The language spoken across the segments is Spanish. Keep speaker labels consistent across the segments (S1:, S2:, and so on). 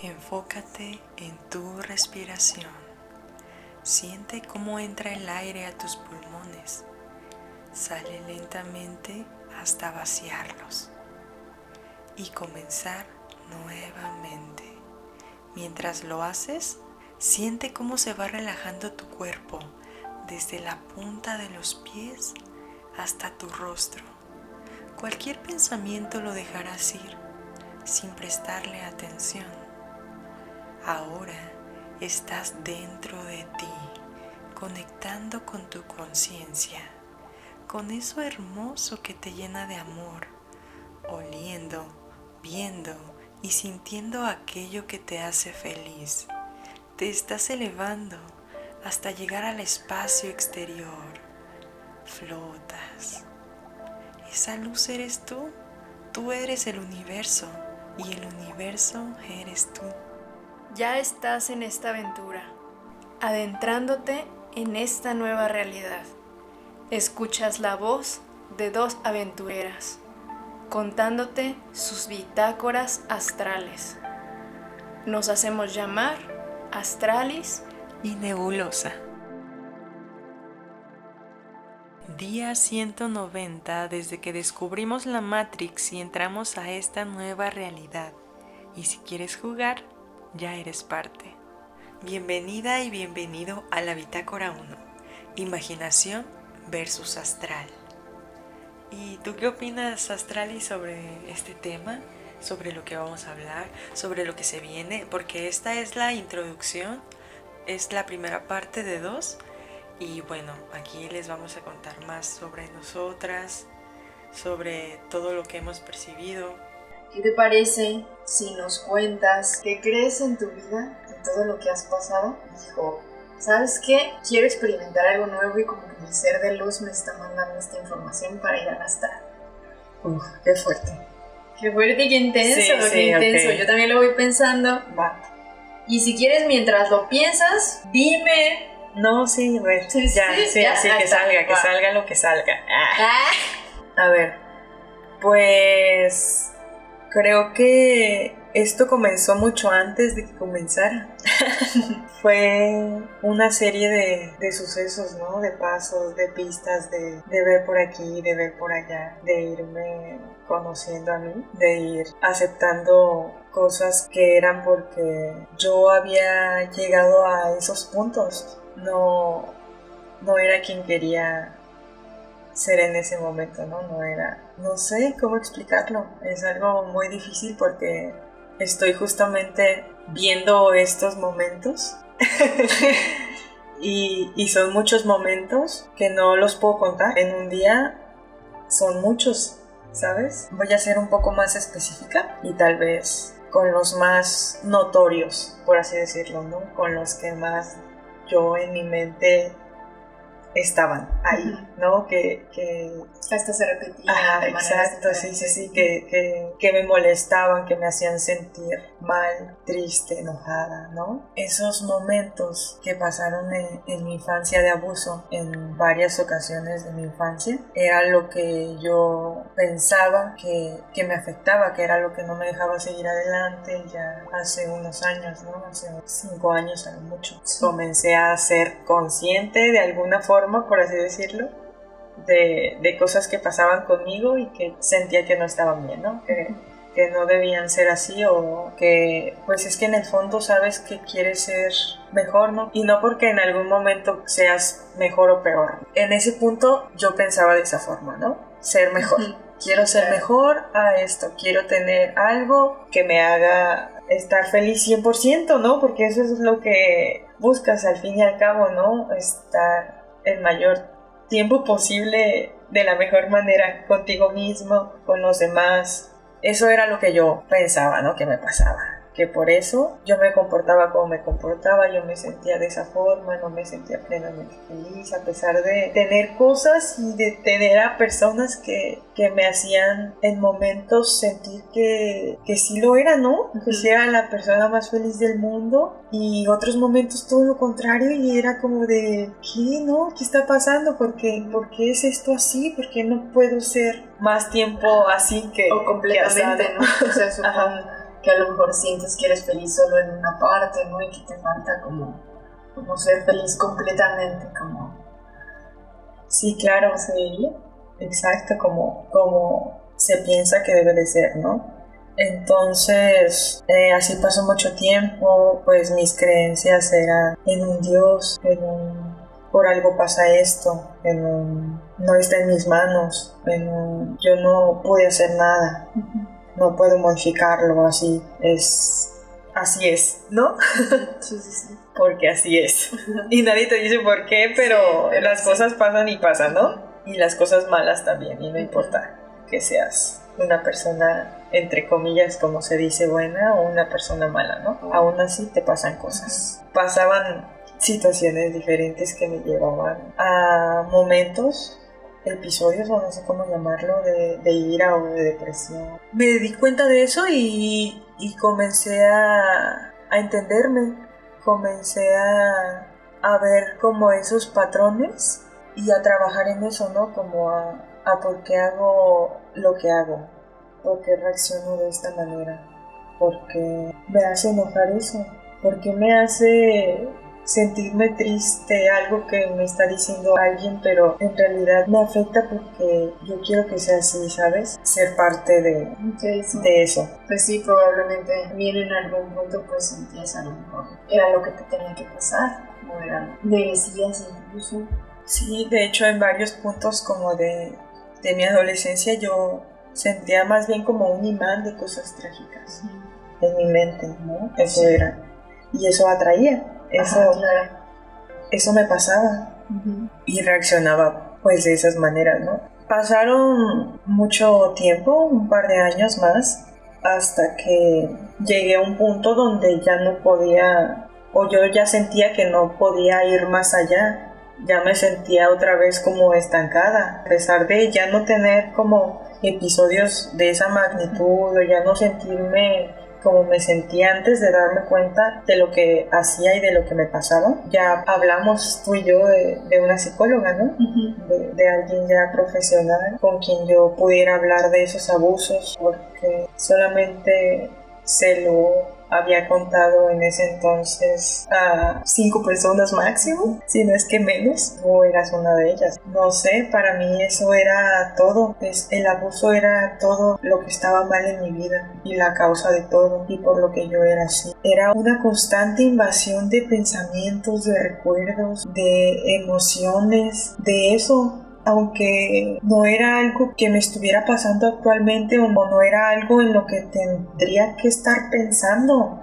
S1: Enfócate en tu respiración. Siente cómo entra el aire a tus pulmones. Sale lentamente hasta vaciarlos y comenzar nuevamente. Mientras lo haces, siente cómo se va relajando tu cuerpo desde la punta de los pies hasta tu rostro. Cualquier pensamiento lo dejarás ir sin prestarle atención. Ahora estás dentro de ti, conectando con tu conciencia, con eso hermoso que te llena de amor, oliendo, viendo y sintiendo aquello que te hace feliz. Te estás elevando hasta llegar al espacio exterior. Flotas. Esa luz eres tú. Tú eres el universo y el universo eres tú.
S2: Ya estás en esta aventura, adentrándote en esta nueva realidad. Escuchas la voz de dos aventureras, contándote sus bitácoras astrales. Nos hacemos llamar Astralis
S1: y Nebulosa. Día 190 desde que descubrimos la Matrix y entramos a esta nueva realidad. Y si quieres jugar, ya eres parte. Bienvenida y bienvenido a la Bitácora 1, Imaginación versus Astral. ¿Y tú qué opinas, Astrali, sobre este tema? Sobre lo que vamos a hablar, sobre lo que se viene, porque esta es la introducción, es la primera parte de 2. Y bueno, aquí les vamos a contar más sobre nosotras, sobre todo lo que hemos percibido.
S3: ¿Qué te parece si nos cuentas qué crees en tu vida, de todo lo que has pasado? Dijo, ¿sabes qué? Quiero experimentar algo nuevo y como que mi ser de luz me está mandando esta información para ir a gastar.
S1: Qué fuerte.
S3: Qué fuerte y qué intenso, qué intenso. Okay. Yo también lo voy pensando.
S1: Va.
S3: Y si quieres, mientras lo piensas, dime.
S1: No, sí, que salga lo que salga. A ver, pues creo que esto comenzó mucho antes de que comenzara. Fue una serie de sucesos, ¿no? De pasos, de pistas, de ver por aquí, de ver por allá, de irme conociendo a mí, de ir aceptando cosas que eran porque yo había llegado a esos puntos. No era quien quería ser en ese momento, ¿no? No sé cómo explicarlo. Es algo muy difícil porque estoy justamente viendo estos momentos y son muchos momentos que no los puedo contar. En un día son muchos, ¿sabes? Voy a ser un poco más específica y tal vez con los más notorios, por así decirlo, ¿no? Con los que más yo en mi mente estaban ahí, ¿no? Que
S3: hasta se repetía.
S1: Ajá, exacto, sí, que me molestaban, que me hacían sentir mal, triste, enojada, ¿no? Esos momentos que pasaron en mi infancia de abuso, en varias ocasiones de mi infancia, era lo que yo pensaba que me afectaba, que era lo que no me dejaba seguir adelante ya hace unos años, ¿no? Hace 5 años a lo mucho. Comencé a ser consciente de alguna forma, por así decirlo, de cosas que pasaban conmigo y que sentía que no estaban bien, ¿no? Que no debían ser así, o que pues es que en el fondo sabes que quieres ser mejor, ¿no? Y no porque en algún momento seas mejor o peor. En ese punto yo pensaba de esa forma, ¿no? Ser mejor. Quiero ser mejor a esto, quiero tener algo que me haga estar feliz 100%, ¿no? Porque eso es lo que buscas al fin y al cabo, ¿no? Estar el mayor tiempo posible de la mejor manera contigo mismo, con los demás. Eso era lo que yo pensaba, ¿no? Que me pasaba. Que por eso yo me comportaba como me comportaba, yo me sentía de esa forma, no me sentía plenamente feliz, a pesar de tener cosas y de tener a personas que me hacían en momentos sentir que sí lo era, ¿no? Que sí era la persona más feliz del mundo, y otros momentos todo lo contrario, y era como de, ¿qué, no? ¿Qué está pasando? ¿Por qué es esto así? ¿Por qué no puedo ser más tiempo así que
S3: o completamente,
S1: que
S3: ¿no? O sea, supongo que a lo mejor sientes que eres feliz solo en una parte, ¿no? Y que te falta como ser feliz completamente, como...
S1: Sí, claro,
S3: ¿cómo se diría?
S1: exacto, como se piensa que debe de ser, ¿no? Entonces, así pasó mucho tiempo, pues mis creencias eran en un Dios, por algo pasa esto, no está en mis manos, yo no pude hacer nada, no puedo modificarlo, así es, ¿no?
S3: Sí, sí, sí.
S1: Porque así es. Y nadie te dice por qué, pero
S3: Sí,
S1: las cosas pasan y pasan, ¿no? Y las cosas malas también, y no importa que seas una persona, entre comillas, como se dice, buena o una persona mala, ¿no? Aún así te pasan cosas. Pasaban situaciones diferentes que me llevaban a momentos, episodios, o no sé cómo llamarlo, de ira o de depresión. Me di cuenta de eso y comencé a entenderme, comencé a ver como esos patrones y a trabajar en eso, ¿no? Como a por qué hago lo que hago, por qué reacciono de esta manera, por qué me hace enojar eso, por qué me hace sentirme triste, algo que me está diciendo alguien, pero en realidad me afecta porque yo quiero que sea así, ¿sabes? Ser parte de eso.
S3: Pues sí, probablemente bien en algún punto pues sentías a lo mejor era lo que te tenía que pasar, o era, merecías incluso.
S1: Sí, de hecho en varios puntos como de mi adolescencia yo sentía más bien como un imán de cosas trágicas en mi mente, ¿no? Eso
S3: Sí.
S1: era. Y eso atraía.
S3: Ajá, claro.
S1: Eso me pasaba y reaccionaba pues de esas maneras, ¿no? Pasaron mucho tiempo, un par de años más, hasta que llegué a un punto donde ya no podía, o yo ya sentía que no podía ir más allá, ya me sentía otra vez como estancada, a pesar de ya no tener como episodios de esa magnitud, o ya no sentirme como me sentía antes de darme cuenta de lo que hacía y de lo que me pasaba. Ya hablamos tú y yo de una psicóloga, ¿no? De alguien ya profesional con quien yo pudiera hablar de esos abusos, porque solamente se lo había contado en ese entonces a 5 personas máximo, si no es que menos, o eras una de ellas. No sé, para mí eso era todo, el abuso era todo lo que estaba mal en mi vida y la causa de todo y por lo que yo era así. Era una constante invasión de pensamientos, de recuerdos, de emociones, de eso. Aunque no era algo que me estuviera pasando actualmente o no era algo en lo que tendría que estar pensando.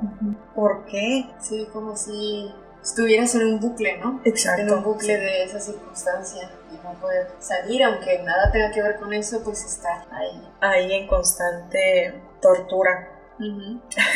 S1: ¿Por qué?
S3: Sí, como si estuvieras en un bucle, ¿no?
S1: Exacto.
S3: En un bucle de esa circunstancia y no poder salir, aunque nada tenga que ver con eso, pues estar ahí.
S1: Ahí en constante tortura.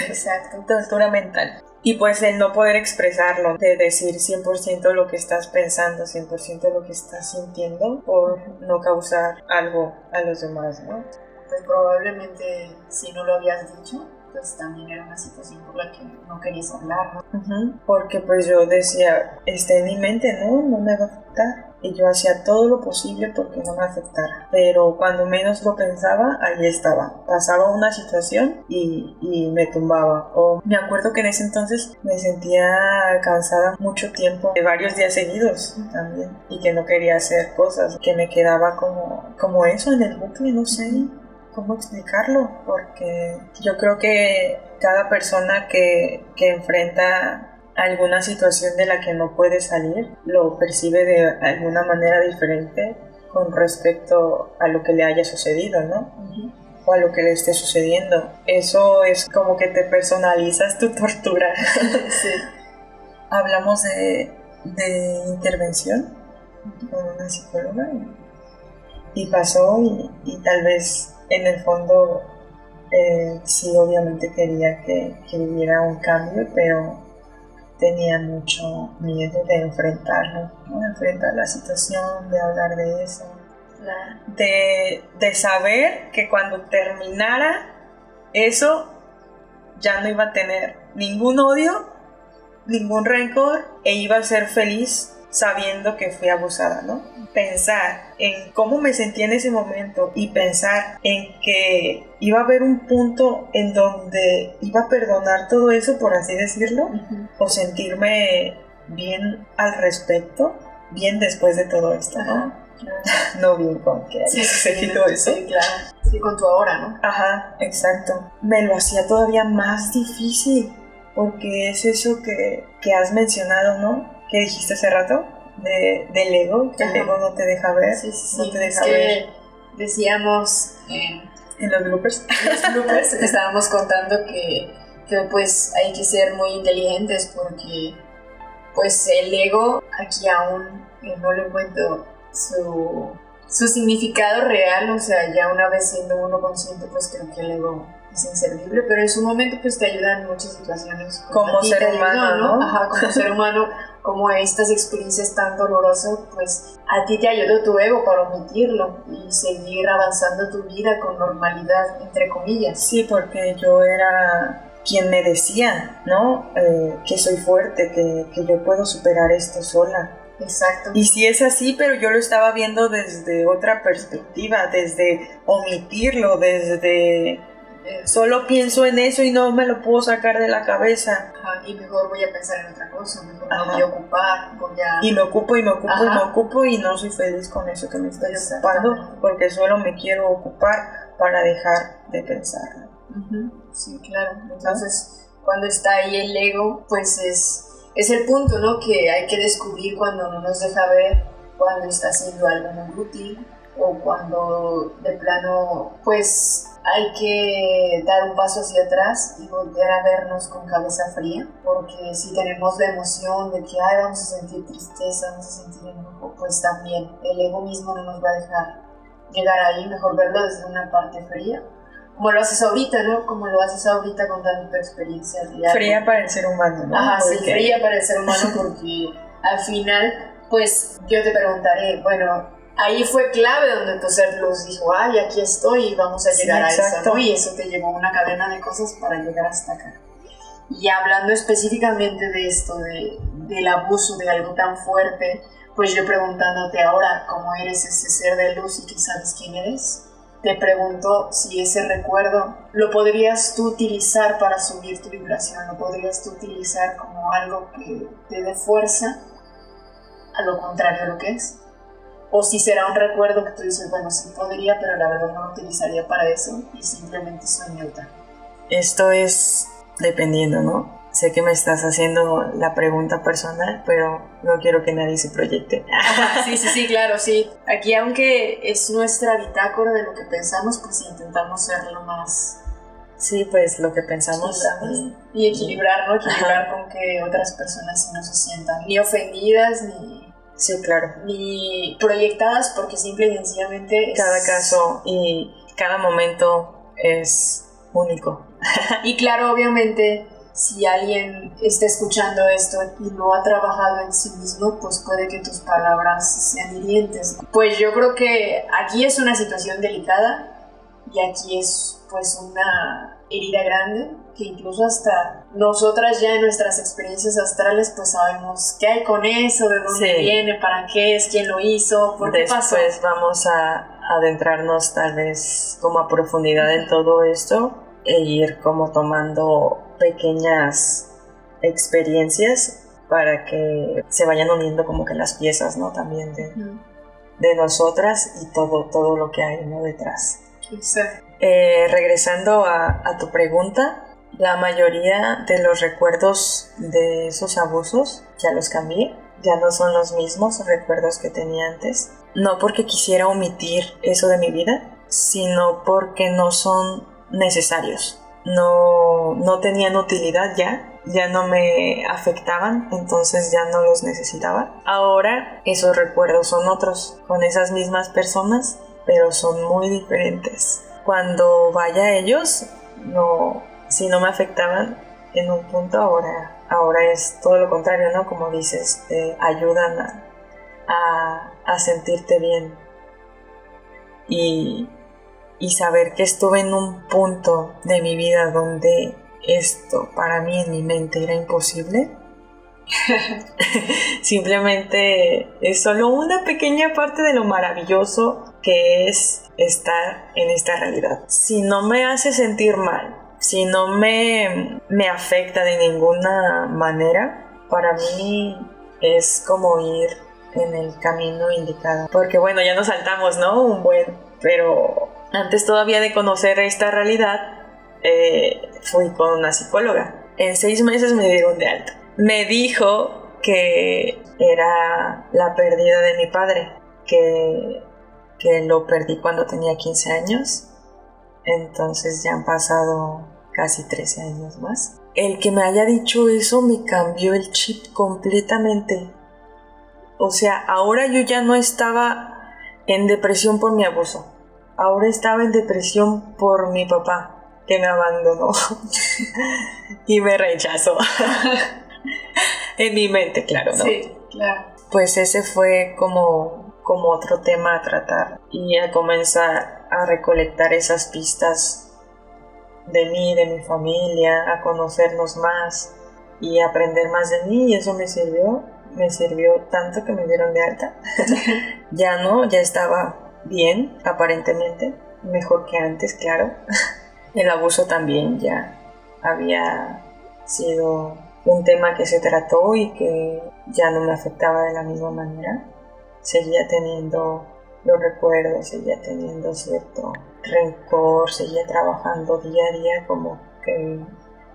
S3: Exacto.
S1: Tortura mental. Y pues el no poder expresarlo, de decir 100% lo que estás pensando, 100% lo que estás sintiendo, por no causar algo a los demás, ¿no?
S3: Pues probablemente si no lo habías dicho, pues también era una situación por la que no querías hablar, ¿no?
S1: Porque pues yo decía, está en mi mente, no me va a afectar. Y yo hacía todo lo posible porque no me afectara. Pero cuando menos lo pensaba, ahí estaba. Pasaba una situación y me tumbaba. O me acuerdo que en ese entonces me sentía cansada mucho tiempo, de varios días seguidos también. Y que no quería hacer cosas, que me quedaba como eso en el bucle, no sé cómo explicarlo. Porque yo creo que cada persona que enfrenta alguna situación de la que no puede salir, lo percibe de alguna manera diferente con respecto a lo que le haya sucedido, ¿no? O a lo que le esté sucediendo. Eso es como que te personalizas tu tortura.
S3: Sí.
S1: Hablamos de intervención con una psicóloga y pasó y tal vez en el fondo sí obviamente quería que hubiera un cambio, pero tenía mucho miedo de enfrentarlo, ¿no? De enfrentar la situación, de hablar de eso, de saber que cuando terminara eso ya no iba a tener ningún odio, ningún rencor e iba a ser feliz sabiendo que fui abusada, ¿no? Pensar en cómo me sentí en ese momento y pensar en que iba a haber un punto en donde iba a perdonar todo eso, por así decirlo, o sentirme bien al respecto, bien después de todo esto, ¿no? No bien con que haya sucedido eso.
S3: Sí, claro. Sí, con tu ahora, ¿no?
S1: Ajá, exacto. Me lo hacía todavía más difícil, porque es eso que has mencionado, ¿no? Que dijiste hace rato, del ego, que el ego no te deja ver, no te deja ver.
S3: Decíamos
S1: En los bloopers.
S3: Estábamos contando que pues hay que ser muy inteligentes porque pues el ego aquí aún no le encuentro su significado real, o sea, ya una vez siendo uno consciente, pues creo que el ego es inservible, pero en su momento pues te ayuda en muchas situaciones.
S1: Como ser humano, ¿no?
S3: Ajá, como ser humano, como estas experiencias tan dolorosas, pues a ti te ayudó tu ego para omitirlo y seguir avanzando tu vida con normalidad, entre comillas.
S1: Sí, porque yo era quien me decía, ¿no? Que soy fuerte, que yo puedo superar esto sola.
S3: Exacto.
S1: Y sí es así, pero yo lo estaba viendo desde otra perspectiva, desde omitirlo, desde solo pienso en eso y no me lo puedo sacar de la cabeza.
S3: Ajá, y mejor voy a pensar en otra cosa, mejor me voy a ocupar,
S1: Y me ocupo y no soy feliz con eso que me estoy ocupando, porque solo me quiero ocupar para dejar de pensar.
S3: Sí, claro. Entonces, cuando está ahí el ego, pues es el punto, ¿no? Que hay que descubrir cuando no nos deja ver, cuando está haciendo algo muy útil o cuando de plano, pues hay que dar un paso hacia atrás y volver a vernos con cabeza fría, porque si tenemos la emoción de que vamos a sentir tristeza, vamos a sentir enojo, pues también el ego mismo no nos va a dejar llegar ahí, mejor verlo desde una parte fría. Como lo haces ahorita, ¿no? Como lo haces ahorita contando tu experiencia real.
S1: Fría para el ser humano, ¿no?
S3: Ajá, sí, fría para el ser humano porque al final, pues yo te preguntaré, bueno, ahí fue clave donde tu ser luz dijo, aquí estoy y vamos a llegar a eso, ¿no? Y eso te llevó a una cadena de cosas para llegar hasta acá. Y hablando específicamente de esto, del abuso de algo tan fuerte, pues yo preguntándote ahora cómo eres ese ser de luz y que sabes quién eres, te pregunto si ese recuerdo lo podrías tú utilizar para subir tu vibración, lo podrías tú utilizar como algo que te dé fuerza a lo contrario a lo que es. O si será un recuerdo que tú dices, bueno, sí podría, pero la verdad no lo utilizaría para eso y simplemente soy neutra.
S1: Esto es dependiendo, ¿no? Sé que me estás haciendo la pregunta personal, pero no quiero que nadie se proyecte.
S3: Sí, claro, sí. Aquí, aunque es nuestra bitácora de lo que pensamos, pues intentamos ser lo más...
S1: Sí, pues lo que pensamos.
S3: Y equilibrar, ¿no? Equilibrar con que otras personas no se sientan ni ofendidas, ni...
S1: Sí, claro.
S3: Ni proyectadas, porque simple y sencillamente...
S1: Cada caso y cada momento es único.
S3: Y claro, obviamente... Si alguien está escuchando esto y no ha trabajado en sí mismo, pues puede que tus palabras sean hirientes. Pues yo creo que aquí es una situación delicada y aquí es pues una herida grande que incluso hasta nosotras ya en nuestras experiencias astrales pues sabemos qué hay con eso, de dónde viene, para qué es, quién lo hizo, por qué pasó.
S1: Después vamos a adentrarnos tal vez como a profundidad en todo esto e ir como tomando pequeñas experiencias para que se vayan uniendo como que las piezas, ¿no? También de nosotras y todo lo que hay, ¿no? Detrás.
S3: Exacto.
S1: Regresando a tu pregunta, la mayoría de los recuerdos de esos abusos ya los cambié, ya no son los mismos recuerdos que tenía antes, no porque quisiera omitir eso de mi vida, sino porque no son necesarios. No tenían utilidad ya no me afectaban, entonces ya no los necesitaba. Ahora esos recuerdos son otros, con esas mismas personas, pero son muy diferentes. Cuando vaya a ellos, si no me afectaban en un punto, ahora es todo lo contrario, ¿no? Como dices, te ayudan a sentirte bien. Y saber que estuve en un punto de mi vida donde esto para mí en mi mente era imposible, Simplemente es solo una pequeña parte de lo maravilloso que es estar en esta realidad. Si no me hace sentir mal, si no me afecta de ninguna manera, para mí es como ir en el camino indicado. Porque bueno, ya nos saltamos, ¿no? Pero antes todavía de conocer esta realidad, fui con una psicóloga. En 6 meses me dieron de alta. Me dijo que era la pérdida de mi padre, que lo perdí cuando tenía 15 años. Entonces ya han pasado casi 13 años más. El que me haya dicho eso me cambió el chip completamente. O sea, ahora yo ya no estaba en depresión por mi abuso. Ahora estaba en depresión por mi papá, que me abandonó y me rechazó. En mi mente, claro, ¿no?
S3: Sí, claro.
S1: Pues ese fue como otro tema a tratar y a comenzar a recolectar esas pistas de mí, de mi familia, a conocernos más y aprender más de mí, y eso me sirvió tanto que me dieron de alta. Ya estaba bien, aparentemente, mejor que antes, claro. El abuso también ya había sido un tema que se trató y que ya no me afectaba de la misma manera. Seguía teniendo los recuerdos, seguía teniendo cierto rencor, seguía trabajando día a día como que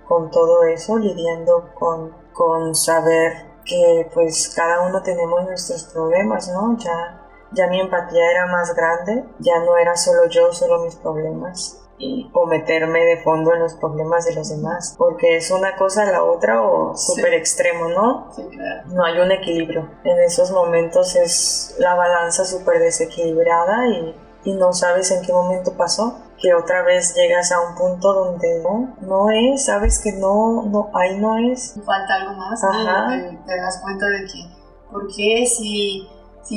S1: con todo eso, lidiando con saber que pues cada uno tenemos nuestros problemas, ¿no? Ya mi empatía era más grande, ya no era solo mis problemas, o meterme de fondo en los problemas de los demás, porque es una cosa la otra o súper extremo, ¿no?
S3: Sí, claro.
S1: No hay un equilibrio. En esos momentos es la balanza súper desequilibrada y no sabes en qué momento pasó, que otra vez llegas a un punto donde no es, sabes que no, ahí no es.
S3: Falta algo más,
S1: Ajá.
S3: ¿no? Te das cuenta de que, ¿por qué si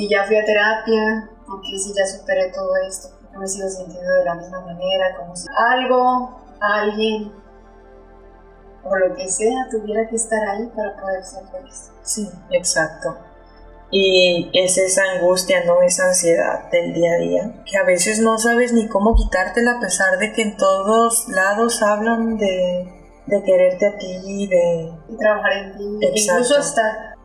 S3: ya fui a terapia? ¿Por qué si ya superé todo esto? ¿Por qué me sigo sintiendo de la misma manera? Como si alguien o lo que sea tuviera que estar ahí para poder ser feliz.
S1: Sí, exacto. Y es esa angustia, ¿no? Esa ansiedad del día a día, que a veces no sabes ni cómo quitártela, a pesar de que en todos lados hablan de quererte a ti, de
S3: trabajar en ti.
S1: Exacto.
S3: Incluso hasta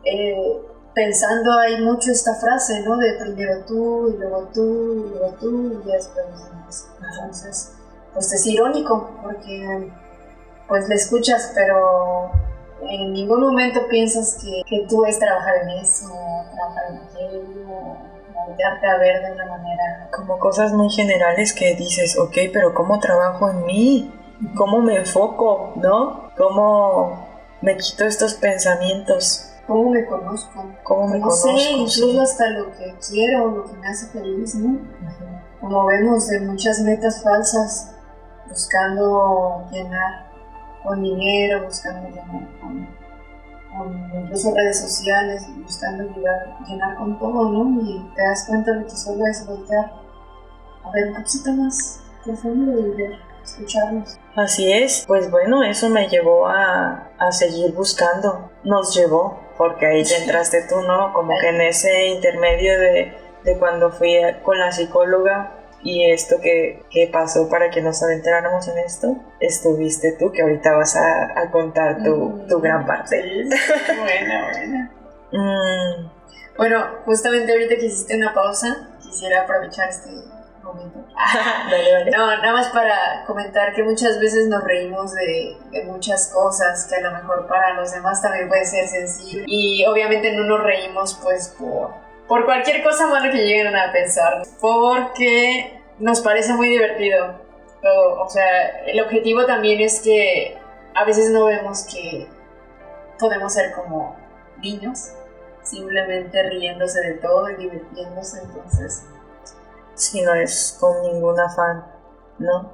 S3: pensando, hay mucho esta frase, ¿no? De primero tú, y luego tú, y luego tú, y ya después los demás. Entonces, pues es irónico, porque pues le escuchas, pero en ningún momento piensas que tú es trabajar en eso, trabajar en aquello, o voltearte a ver de una manera.
S1: Como cosas muy generales que dices, ok, pero ¿cómo trabajo en mí? ¿Cómo me enfoco? ¿No? ¿Cómo me quito estos pensamientos?
S3: ¿Cómo me conozco?
S1: ¿Cómo me conozco?
S3: No sé, incluso hasta lo que quiero, lo que me hace feliz, ¿no? Como vemos, de muchas metas falsas, buscando llenar con dinero, buscando llenar con incluso redes sociales, buscando llenar con todo, ¿no? Y te das cuenta de que solo es voltear a ver un poquito más profundo y ver, escucharnos.
S1: Así es, pues bueno, eso me llevó a seguir buscando, nos llevó, porque ahí ya entraste tú, ¿no? Como que en ese intermedio de cuando fui con la psicóloga y esto que pasó para que nos adentráramos en esto, estuviste tú, que ahorita vas a contar tu gran parte.
S3: Sí, buena. Bueno, justamente ahorita que hiciste una pausa, quisiera aprovechar este momento.
S1: Vale.
S3: No, nada más para comentar que muchas veces nos reímos de muchas cosas que a lo mejor para los demás también puede ser sencillo, y obviamente no nos reímos pues por cualquier cosa mala que lleguen a pensar, porque nos parece muy divertido todo. O sea, el objetivo también es que a veces no vemos que podemos ser como niños, simplemente riéndose de todo y divirtiéndose. Entonces
S1: si no es con ningún afán, ¿no?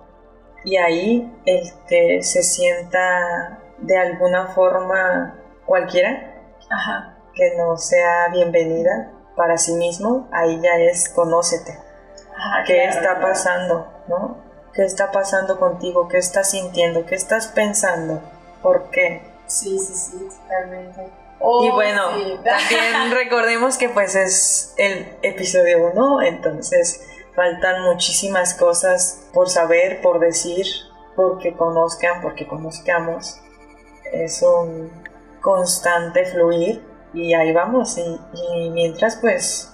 S1: Y ahí el que se sienta de alguna forma cualquiera, que no sea bienvenida para sí mismo, ahí ya es conócete. ¿Qué está pasando, no? ¿Qué está pasando contigo? ¿Qué estás sintiendo? ¿Qué estás pensando? ¿Por qué?
S3: Sí, totalmente.
S1: Y bueno, sí, también recordemos que pues es el episodio 1, entonces faltan muchísimas cosas por saber, por decir, porque conozcamos. Es un constante fluir y ahí vamos. Y mientras pues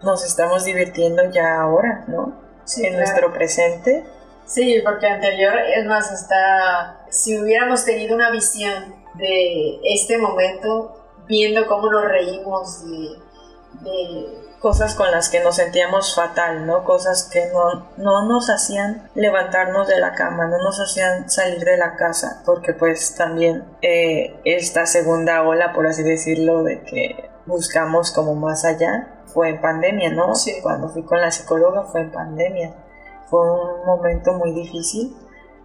S1: nos estamos divirtiendo ya ahora, ¿no?
S3: Sí,
S1: en nuestro presente.
S3: Sí, porque anterior, es más, hasta si hubiéramos tenido una visión de este momento, viendo cómo nos reímos de
S1: cosas con las que nos sentíamos fatal, ¿no? Cosas que no nos hacían levantarnos de la cama, no nos hacían salir de la casa, porque pues también esta segunda ola, por así decirlo, de que buscamos como más allá, fue en pandemia, ¿no?
S3: Sí.
S1: Cuando fui con la psicóloga fue en pandemia. Fue un momento muy difícil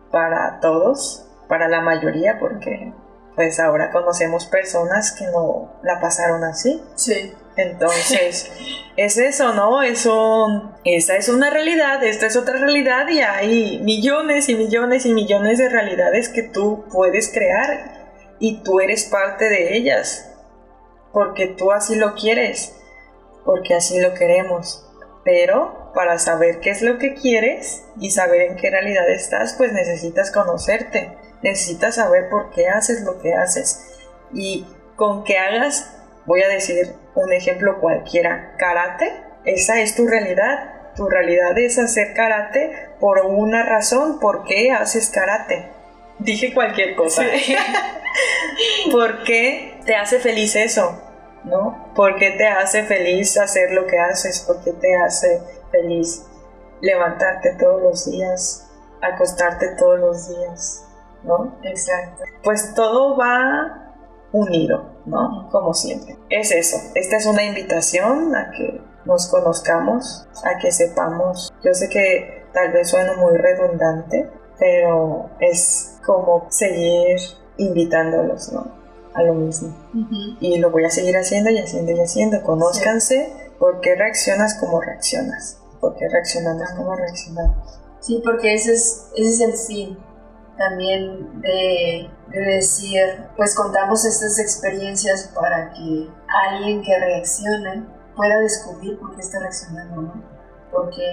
S1: para todos, para la mayoría, porque pues ahora conocemos personas que no la pasaron así.
S3: Sí.
S1: Entonces, es eso, ¿no? Esa es una realidad, esta es otra realidad y hay millones y millones y millones de realidades que tú puedes crear y tú eres parte de ellas, porque tú así lo quieres, porque así lo queremos. Pero para saber qué es lo que quieres y saber en qué realidad estás, pues necesitas conocerte, necesitas saber por qué haces lo que haces y con que hagas, voy a decir un ejemplo cualquiera, karate, esa es tu realidad. Tu realidad es hacer karate por una razón. ¿Por qué haces karate? Dije cualquier cosa. Sí. ¿Por qué te hace feliz eso? ¿No? ¿Por qué te hace feliz hacer lo que haces? ¿Por qué te hace feliz levantarte todos los días, acostarte todos los días? ¿No?
S3: Exacto.
S1: Pues todo va unido, ¿no? Como siempre. Es eso. Esta es una invitación a que nos conozcamos, a que sepamos. Yo sé que tal vez suena muy redundante, pero es como seguir invitándolos, ¿no? A lo mismo.
S3: Uh-huh.
S1: Y lo voy a seguir haciendo y haciendo y haciendo. Conózcanse. Sí. ¿Por qué reaccionas como reaccionas? ¿Por qué reaccionamos como reaccionamos?
S3: Sí, porque ese es el fin también de decir, pues contamos estas experiencias para que alguien que reaccione pueda descubrir por qué está reaccionando, ¿no? Porque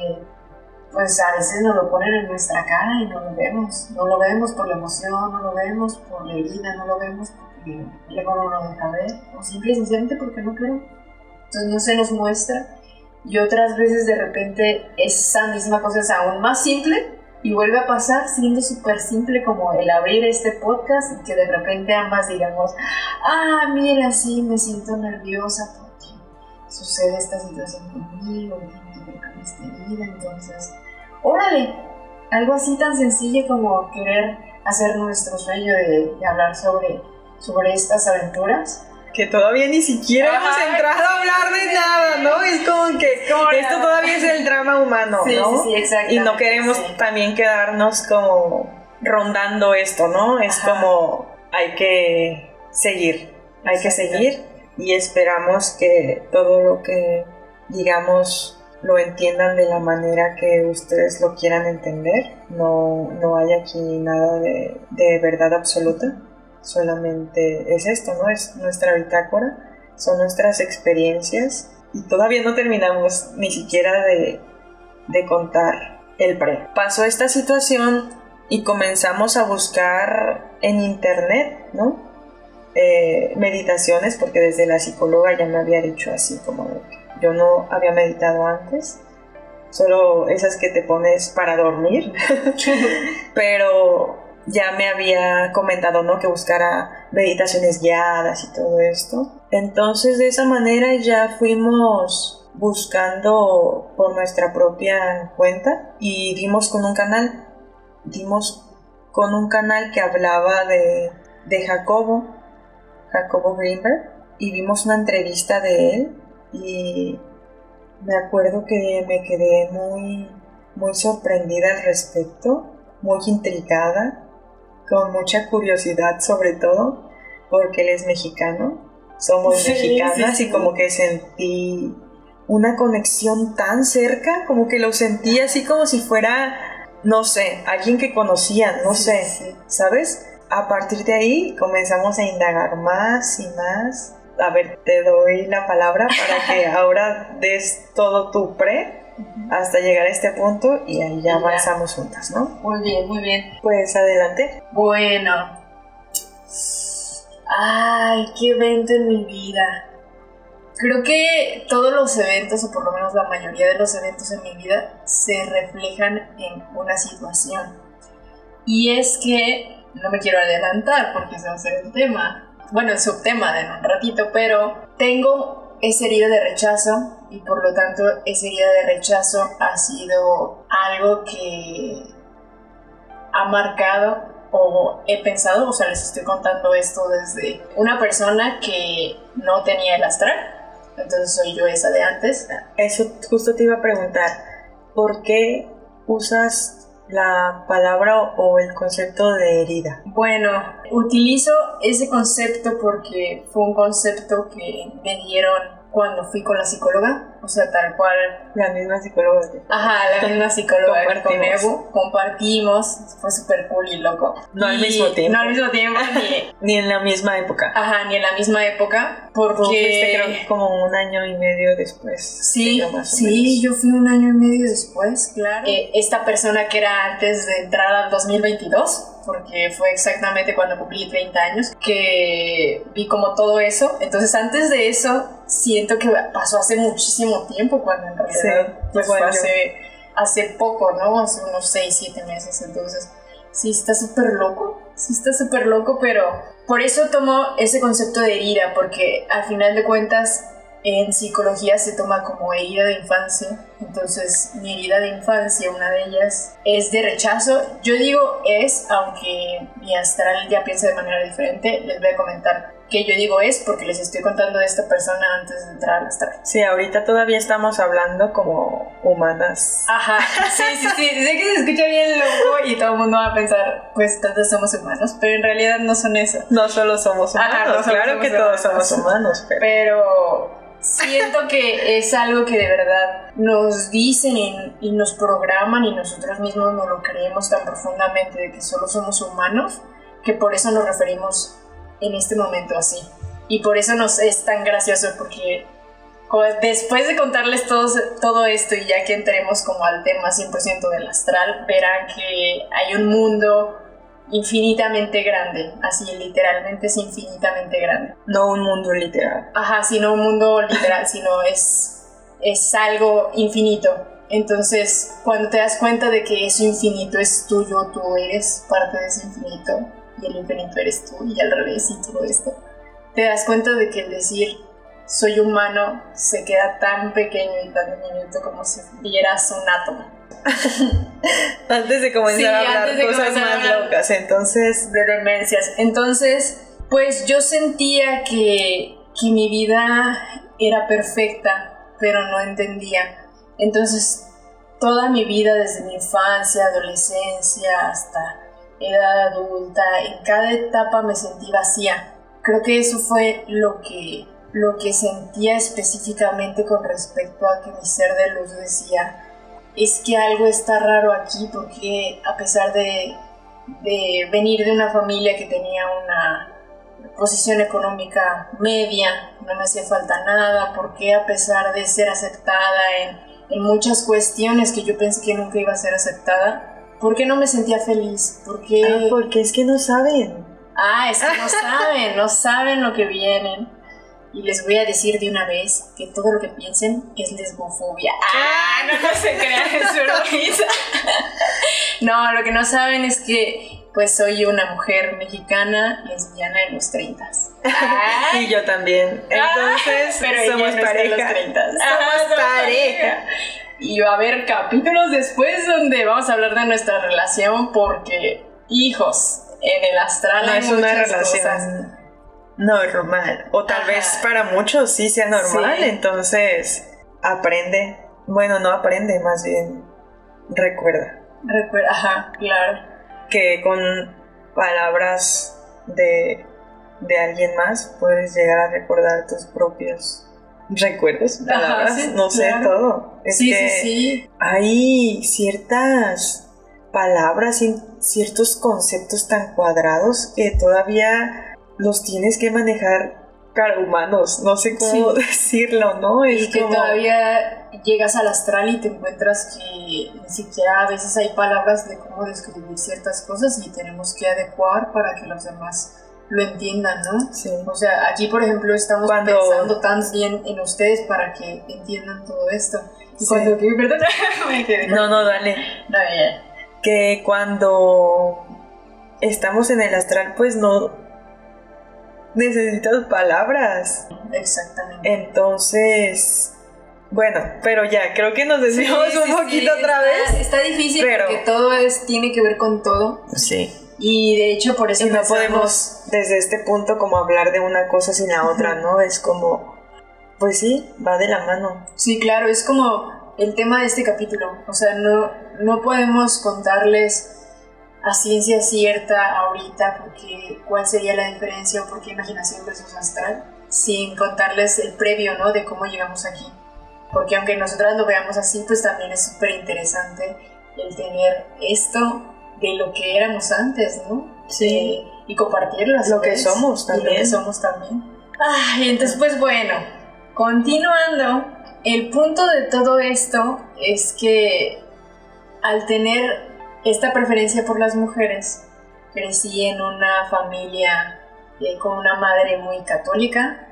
S3: pues a veces nos lo ponen en nuestra cara y no lo vemos por la emoción, no lo vemos por la herida, no lo vemos porque luego no lo deja ver, o simple y sencillamente porque no quiero, entonces no se nos muestra. Y otras veces de repente esa misma cosa es aún más simple y vuelve a pasar siendo súper simple, como el abrir este podcast y que de repente ambas digamos, mira, sí, me siento nerviosa porque sucede esta situación conmigo, tengo que ver con esta herida, entonces, órale, algo así tan sencillo como querer hacer nuestro sueño de hablar sobre estas aventuras.
S1: Que todavía ni siquiera hemos entrado a hablar de nada, ¿no? Es como que esto todavía es el drama humano,
S3: sí,
S1: ¿no?
S3: Sí, exactamente.
S1: Y no queremos también quedarnos como rondando esto, ¿no? Es como hay que seguir y esperamos que todo lo que digamos lo entiendan de la manera que ustedes lo quieran entender. No hay aquí nada de verdad absoluta. Solamente es esto, ¿no? Es nuestra bitácora, son nuestras experiencias y todavía no terminamos ni siquiera de contar el pre. Pasó esta situación y comenzamos a buscar en internet, ¿no? Meditaciones, porque desde la psicóloga ya me había dicho así como yo no había meditado antes, solo esas que te pones para dormir, pero ya me había comentado, ¿no? Que buscara meditaciones guiadas y todo esto. Entonces de esa manera ya fuimos buscando por nuestra propia cuenta y dimos con un canal que hablaba de Jacobo Greenberg, y vimos una entrevista de él y me acuerdo que me quedé muy, muy sorprendida al respecto, muy intrigada, con mucha curiosidad sobre todo, porque él es mexicano, somos mexicanas y como que sentí una conexión tan cerca, como que lo sentí así como si fuera, no sé, alguien que conocía, no sé, ¿sabes? A partir de ahí comenzamos a indagar más y más a ver, te doy la palabra para que ahora des todo tu hasta llegar a este punto y ahí ya avanzamos juntas, ¿no?
S3: Muy bien, muy bien.
S1: Pues adelante.
S3: Bueno. Ay, qué evento en mi vida. Creo que todos los eventos, o por lo menos la mayoría de los eventos en mi vida, se reflejan en una situación. Y es que, no me quiero adelantar porque ese va a ser el tema, bueno, el subtema de un ratito, pero tengo esa herida de rechazo y por lo tanto esa herida de rechazo ha sido algo que ha marcado o he pensado, o sea, les estoy contando esto desde una persona que no tenía el astral, entonces soy yo esa de antes.
S1: Eso justo te iba a preguntar, ¿por qué usas la palabra o el concepto de herida?
S3: Bueno, utilizo ese concepto porque fue un concepto que me dieron cuando fui con la psicóloga, o sea, tal cual.
S1: La misma psicóloga.
S3: Ajá, la misma psicóloga con Evo, compartimos, fue súper cool y loco.
S1: No al mismo tiempo.
S3: No al mismo tiempo,
S1: ni en la misma época.
S3: Ajá, ni en la misma época, porque...
S1: Tú fuiste, creo que como 1 año y medio después.
S3: Sí, yo fui 1 año y medio después, claro. Esta persona que era antes de entrar al 2022, porque fue exactamente cuando cumplí 30 años, que vi como todo eso. Entonces antes de eso, siento que pasó hace muchísimo tiempo, cuando en realidad pues fue hace poco, ¿no? Hace unos 6, 7 meses. Entonces sí está súper loco, pero por eso tomo ese concepto de herida, porque al final de cuentas en psicología se toma como herida de infancia. Entonces mi herida de infancia, una de ellas, es de rechazo. Yo digo aunque mi astral ya piensa de manera diferente, les voy a comentar que yo digo porque les estoy contando de esta persona antes de entrar al astral.
S1: Sí, ahorita todavía estamos hablando como humanas.
S3: Ajá, sí, sé que se escucha bien loco y todo el mundo va a pensar, pues todos somos humanos, pero en realidad no son eso.
S1: No solo somos humanos.
S3: Ajá,
S1: claro que todos somos humanos,
S3: pero siento que es algo que de verdad nos dicen y nos programan y nosotros mismos no lo creemos tan profundamente de que solo somos humanos, que por eso nos referimos en este momento así. Y por eso nos es tan gracioso, porque después de contarles todo esto y ya que entremos como al tema 100% del astral, verán que hay un mundo infinitamente grande, así literalmente es infinitamente grande.
S1: No un mundo literal.
S3: Ajá, sino un mundo literal, sino es algo infinito. Entonces, cuando te das cuenta de que eso infinito es tuyo, tú eres parte de ese infinito, y el infinito eres tú, y al revés, y todo esto, te das cuenta de que el decir soy humano se queda tan pequeño y tan diminuto como si vieras un átomo.
S1: Antes de comenzar a hablar cosas más locas, entonces...
S3: De demencias. Entonces, pues yo sentía que mi vida era perfecta, pero no entendía. Entonces, toda mi vida, desde mi infancia, adolescencia, hasta edad adulta, en cada etapa me sentí vacía. Creo que eso fue lo que sentía específicamente con respecto a que mi ser de luz decía, es que algo está raro aquí, porque a pesar de venir de una familia que tenía una posición económica media, no me hacía falta nada, porque a pesar de ser aceptada en muchas cuestiones que yo pensé que nunca iba a ser aceptada, ¿por qué no me sentía feliz?
S1: Porque es que no saben.
S3: Es que no saben lo que vienen. Y les voy a decir de una vez que todo lo que piensen es lesbofobia. No se crean, es bromita. No, lo que no saben es que pues soy una mujer mexicana lesbiana en los 30.
S1: Y yo también. Entonces
S3: pero
S1: somos pareja.
S3: Somos pareja. Y va a haber capítulos después donde vamos a hablar de nuestra relación, porque, hijos, en el astral
S1: no
S3: hay
S1: es una
S3: muchas
S1: relación
S3: cosas
S1: normal, o tal vez para muchos sí sea normal,
S3: sí.
S1: Entonces aprende, bueno, no aprende, más bien recuerda,
S3: claro,
S1: que con palabras de alguien más puedes llegar a recordar tus propios recuerdos, palabras,
S3: sí,
S1: no sé,
S3: claro.
S1: todo. Es que hay ciertas palabras y ciertos conceptos tan cuadrados que todavía los tienes que manejar parahumanos, no sé cómo decirlo, ¿no?
S3: Y que todavía llegas al astral y te encuentras que ni siquiera a veces hay palabras de cómo describir ciertas cosas y tenemos que adecuar para que los demás lo entiendan, ¿no?
S1: Sí.
S3: O sea, aquí por ejemplo estamos pensando tan bien en ustedes para que entiendan todo esto. Y cuando perdón, me quedé.
S1: No, dale.
S3: No, bien.
S1: Que cuando estamos en el astral, pues no necesitas palabras.
S3: Exactamente.
S1: Entonces, bueno, pero ya, creo que nos desviamos un poquito otra vez.
S3: Está difícil porque todo tiene que ver con todo.
S1: Sí.
S3: Y de hecho por eso
S1: no podemos desde este punto como hablar de una cosa sin la otra, ¿no? Es como, pues sí, va de la mano.
S3: Sí, claro, es como el tema de este capítulo. O sea, no podemos contarles a ciencia cierta ahorita porque cuál sería la diferencia o por qué imaginación versus astral, sin contarles el previo, ¿no? De cómo llegamos aquí. Porque aunque nosotras lo veamos así, pues también es súper interesante el tener esto de lo que éramos antes, ¿no?
S1: Sí.
S3: Y compartirlo.
S1: Lo que somos también.
S3: Y lo que somos también. Y entonces, pues bueno, continuando, el punto de todo esto es que al tener esta preferencia por las mujeres, crecí en una familia con una madre muy católica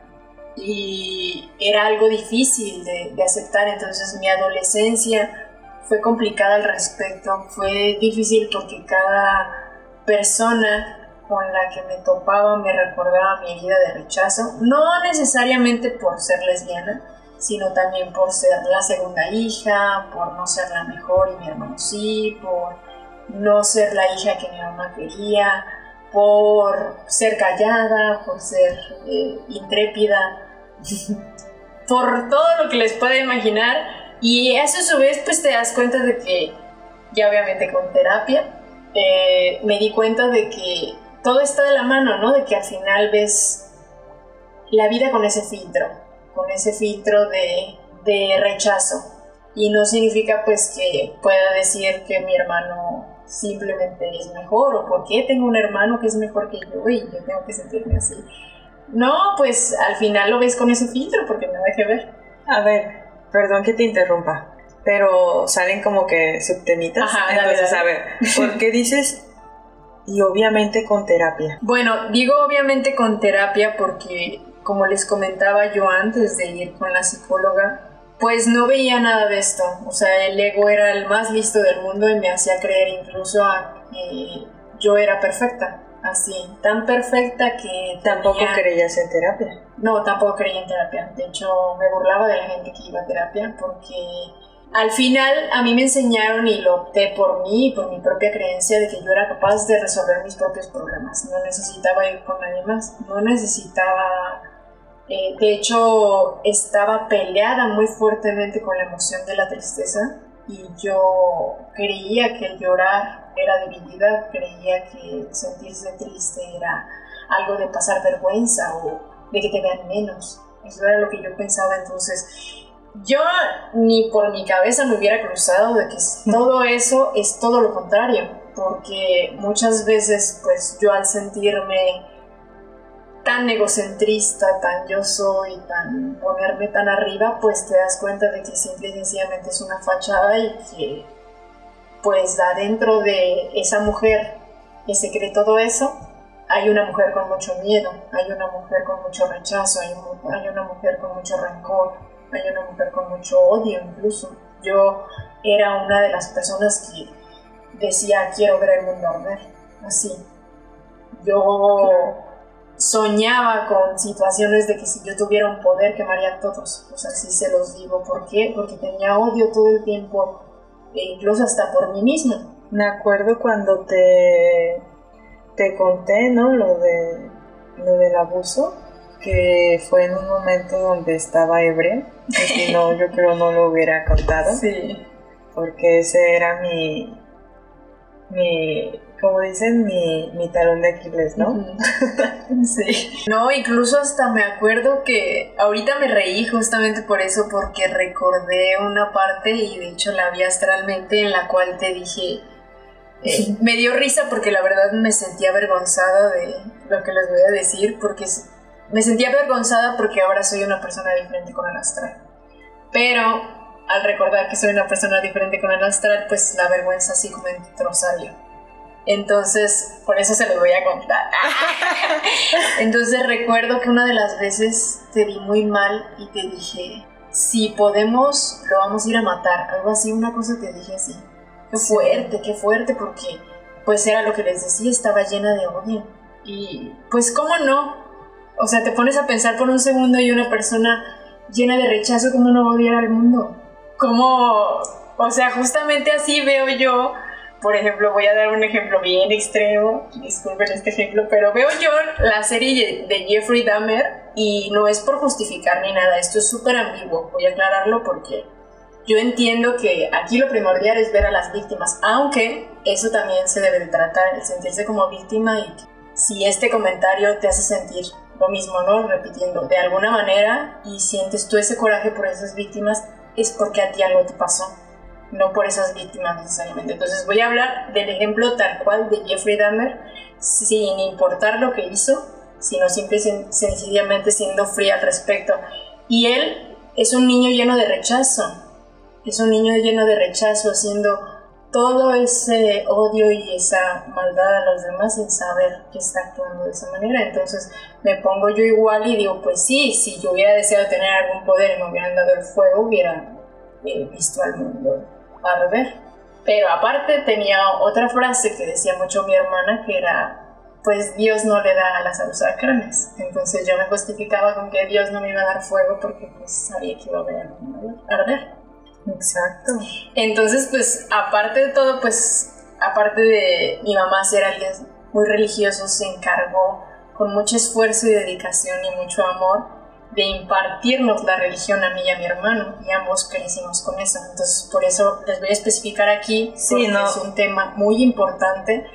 S3: y era algo difícil de aceptar, entonces mi adolescencia fue complicada al respecto, fue difícil porque cada persona con la que me topaba me recordaba mi herida de rechazo, no necesariamente por ser lesbiana, sino también por ser la segunda hija, por no ser la mejor y mi hermano sí, por no ser la hija que mi mamá quería, por ser callada, por ser intrépida, por todo lo que les pueda imaginar. Y eso a su vez pues te das cuenta de que, ya obviamente con terapia, me di cuenta de que todo está de la mano, ¿no? De que al final ves la vida con ese filtro de rechazo. Y no significa pues que pueda decir que mi hermano simplemente es mejor o porque tengo un hermano que es mejor que yo y yo tengo que sentirme así. No, pues al final lo ves con ese filtro porque nada que ver.
S1: A ver, perdón que te interrumpa, pero salen como que subtemitas.
S3: Ajá,
S1: entonces,
S3: dale.
S1: A ver, ¿por qué dices y obviamente con terapia?
S3: Bueno, digo obviamente con terapia porque, como les comentaba yo antes de ir con la psicóloga, pues no veía nada de esto. O sea, el ego era el más listo del mundo y me hacía creer incluso a que yo era perfecta. Así, tan perfecta que
S1: ¿Tampoco creías en terapia?
S3: No, tampoco creía en terapia. De hecho, me burlaba de la gente que iba a terapia porque al final a mí me enseñaron y lo opté por mí y por mi propia creencia de que yo era capaz de resolver mis propios problemas. No necesitaba ir con nadie más. No necesitaba... de hecho, estaba peleada muy fuertemente con la emoción de la tristeza y yo creía que el llorar era debilidad, creía que sentirse triste era algo de pasar vergüenza o de que te vean menos. Eso era lo que yo pensaba. Entonces yo ni por mi cabeza me hubiera cruzado de que todo eso es todo lo contrario, porque muchas veces pues yo al sentirme tan egocentrista, tan yo soy, tan ponerme tan arriba, pues te das cuenta de que simple y sencillamente es una fachada y que pues adentro de esa mujer que se cree todo eso, hay una mujer con mucho miedo, hay una mujer con mucho rechazo, hay una mujer con mucho rencor, hay una mujer con mucho odio incluso. Yo era una de las personas que decía, quiero ver el mundo arder, así. Yo soñaba con situaciones de que si yo tuviera un poder quemaría a todos, o sea, sí se los digo. ¿Por qué? Porque tenía odio todo el tiempo, e incluso hasta por mí misma.
S1: Me acuerdo cuando te conté, ¿no? Lo del abuso, que fue en un momento donde estaba ebria, que si no, yo creo no lo hubiera contado.
S3: Sí.
S1: Porque ese era mi como dicen, mi talón de Aquiles, ¿no?
S3: Sí. No, incluso hasta me acuerdo que ahorita me reí justamente por eso, porque recordé una parte y de hecho la vi astralmente en la cual te dije, me dio risa porque la verdad me sentía avergonzada de lo que les voy a decir, porque me sentía avergonzada porque ahora soy una persona diferente con el astral. Pero al recordar que soy una persona diferente con el astral, pues la vergüenza así como entró sabio. Entonces, por eso se los voy a contar. Entonces recuerdo que una de las veces te vi muy mal y te dije, si podemos, lo vamos a ir a matar. Algo así, una cosa te dije así. Qué fuerte, porque pues era lo que les decía, estaba llena de odio. Y pues cómo no, o sea, te pones a pensar por un segundo y una persona llena de rechazo, ¿cómo no va a odiar al mundo? ¿Cómo? O sea, justamente así veo yo. Por ejemplo, voy a dar un ejemplo bien extremo, disculpen este ejemplo, pero veo yo la serie de Jeffrey Dahmer y no es por justificar ni nada, esto es súper ambiguo, voy a aclararlo porque yo entiendo que aquí lo primordial es ver a las víctimas, aunque eso también se debe de tratar, el sentirse como víctima, y si este comentario te hace sentir lo mismo, ¿no? Repitiendo, de alguna manera, y sientes tú ese coraje por esas víctimas, es porque a ti algo te pasó, no por esas víctimas necesariamente. Entonces voy a hablar del ejemplo tal cual de Jeffrey Dahmer, sin importar lo que hizo, sino simple y sencillamente siendo fría al respecto. Y él es un niño lleno de rechazo, haciendo todo ese odio y esa maldad a los demás sin saber que está actuando de esa manera. Entonces me pongo yo igual y digo, pues sí, si yo hubiera deseado tener algún poder y me hubieran dado el fuego, hubiera visto al mundo arder. Pero aparte tenía otra frase que decía mucho mi hermana, que era, pues Dios no le da alas a los alacranes. Entonces yo me justificaba con que Dios no me iba a dar fuego porque pues sabía que iba a ver arder.
S1: Exacto.
S3: Entonces, pues, aparte de todo, pues, aparte de mi mamá ser alguien muy religioso, se encargó con mucho esfuerzo y dedicación y mucho amor de impartirnos la religión a mí y a mi hermano, y ambos crecimos con eso. Entonces, por eso les voy a especificar aquí, porque es un tema muy importante,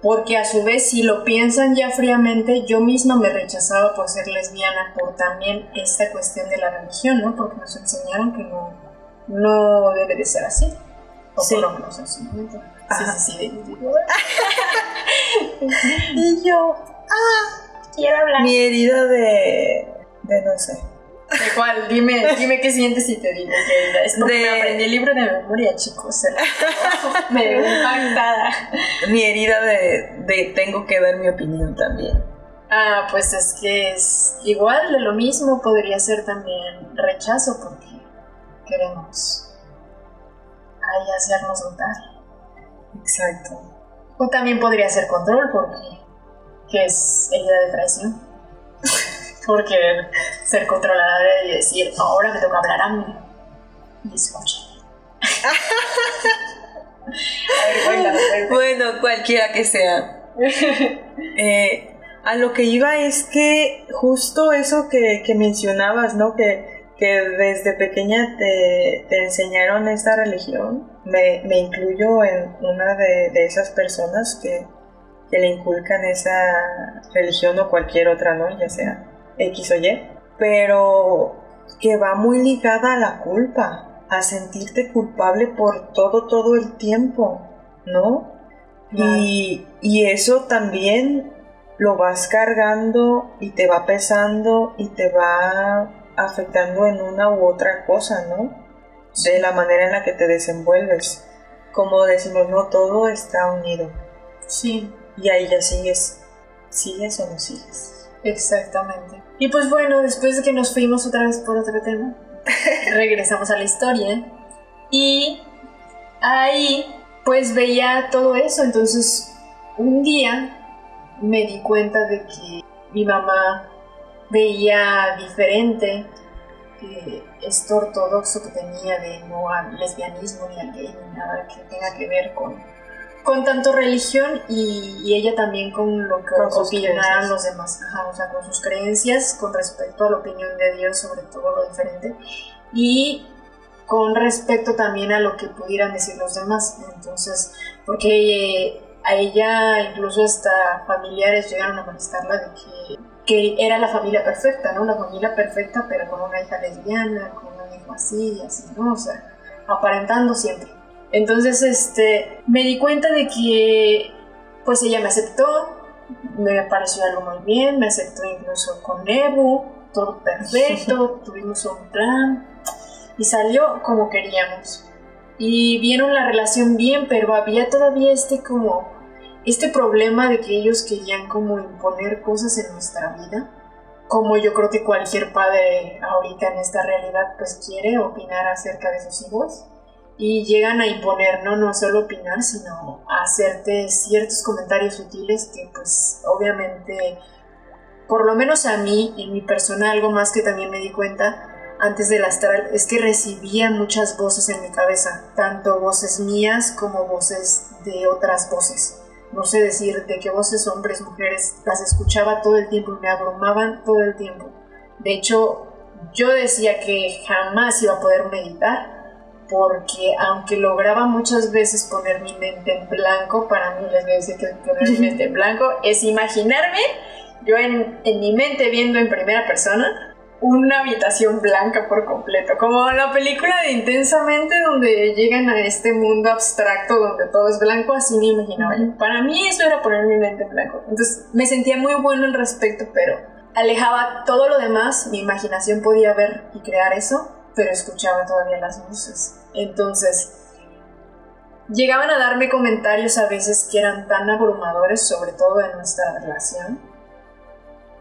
S3: porque a su vez, si lo piensan ya fríamente, yo misma me rechazaba por ser lesbiana, por también esta cuestión de la religión, ¿no? Porque nos enseñaron que no debe de ser así. O
S1: sí.
S3: Por lo menos en su momento. Sí.
S1: Y yo,
S3: quiero hablar.
S1: Mi herida de no sé.
S3: ¿De cuál? Dime qué sientes y te digo qué herida. Es porque me aprendí el libro de memoria, chicos. Me veo impactada.
S1: Mi herida de tengo que dar mi opinión también.
S3: Pues es que es igual de lo mismo, podría ser también rechazo, porque queremos ahí hacernos notar.
S1: Exacto.
S3: O también podría ser control, porque que es herida de traición. Por querer ser controladora y decir, ahora me toca hablar a mí. Y escucha. Cuéntame.
S1: Bueno, cualquiera que sea. A lo que iba es que justo eso que mencionabas, ¿no? Que desde pequeña te enseñaron esta religión. Me incluyo en una de esas personas que le inculcan esa religión o cualquier otra, ¿no? Ya sea X o Y, pero que va muy ligada a la culpa, a sentirte culpable por todo el tiempo, ¿no? Claro. Y eso también lo vas cargando y te va pesando y te va afectando en una u otra cosa, ¿no? Sí. De la manera en la que te desenvuelves. Como decimos, no todo está unido.
S3: Sí.
S1: Y ahí ya sigues o no sigues.
S3: Exactamente. Y pues bueno, después de que nos fuimos otra vez por otro tema, regresamos a la historia y ahí pues veía todo eso. Entonces un día me di cuenta de que mi mamá veía diferente esto ortodoxo que tenía de no al lesbianismo ni al gay ni nada que tenga que ver con tanto religión, y ella también con lo que opinaran los demás, o sea, con sus creencias con respecto a la opinión de Dios sobre todo lo diferente, y con respecto también a lo que pudieran decir los demás. Entonces, porque a ella incluso hasta familiares llegaron a molestarla de que era la familia perfecta, ¿no? La familia perfecta, pero con una hija lesbiana, con un hijo así y así, ¿no? O sea, aparentando siempre. Entonces, me di cuenta de que, pues ella me aceptó, me pareció algo muy bien, me aceptó incluso con Ebu, todo perfecto, tuvimos un plan y salió como queríamos. Y vieron la relación bien, pero había todavía este problema de que ellos querían como imponer cosas en nuestra vida, como yo creo que cualquier padre ahorita en esta realidad pues quiere opinar acerca de sus hijos. Y llegan a imponer, no solo opinar, sino a hacerte ciertos comentarios sutiles que pues obviamente, por lo menos a mí, en mi persona, algo más que también me di cuenta antes del astral, es que recibía muchas voces en mi cabeza, tanto voces mías como voces de otras voces. No sé decir de qué voces, hombres, mujeres, las escuchaba todo el tiempo y me abrumaban todo el tiempo. De hecho, yo decía que jamás iba a poder meditar, porque aunque lograba muchas veces poner mi mente en blanco, para mí les voy a decir que poner mi mente en blanco es imaginarme yo en mi mente viendo en primera persona una habitación blanca por completo, como la película de Intensamente, donde llegan a este mundo abstracto donde todo es blanco. Así me imaginaba yo. Para mí eso era poner mi mente en blanco. Entonces me sentía muy bueno al respecto, pero alejaba todo lo demás. Mi imaginación podía ver y crear eso, pero escuchaba todavía las voces. Entonces llegaban a darme comentarios a veces que eran tan abrumadores, sobre todo en nuestra relación,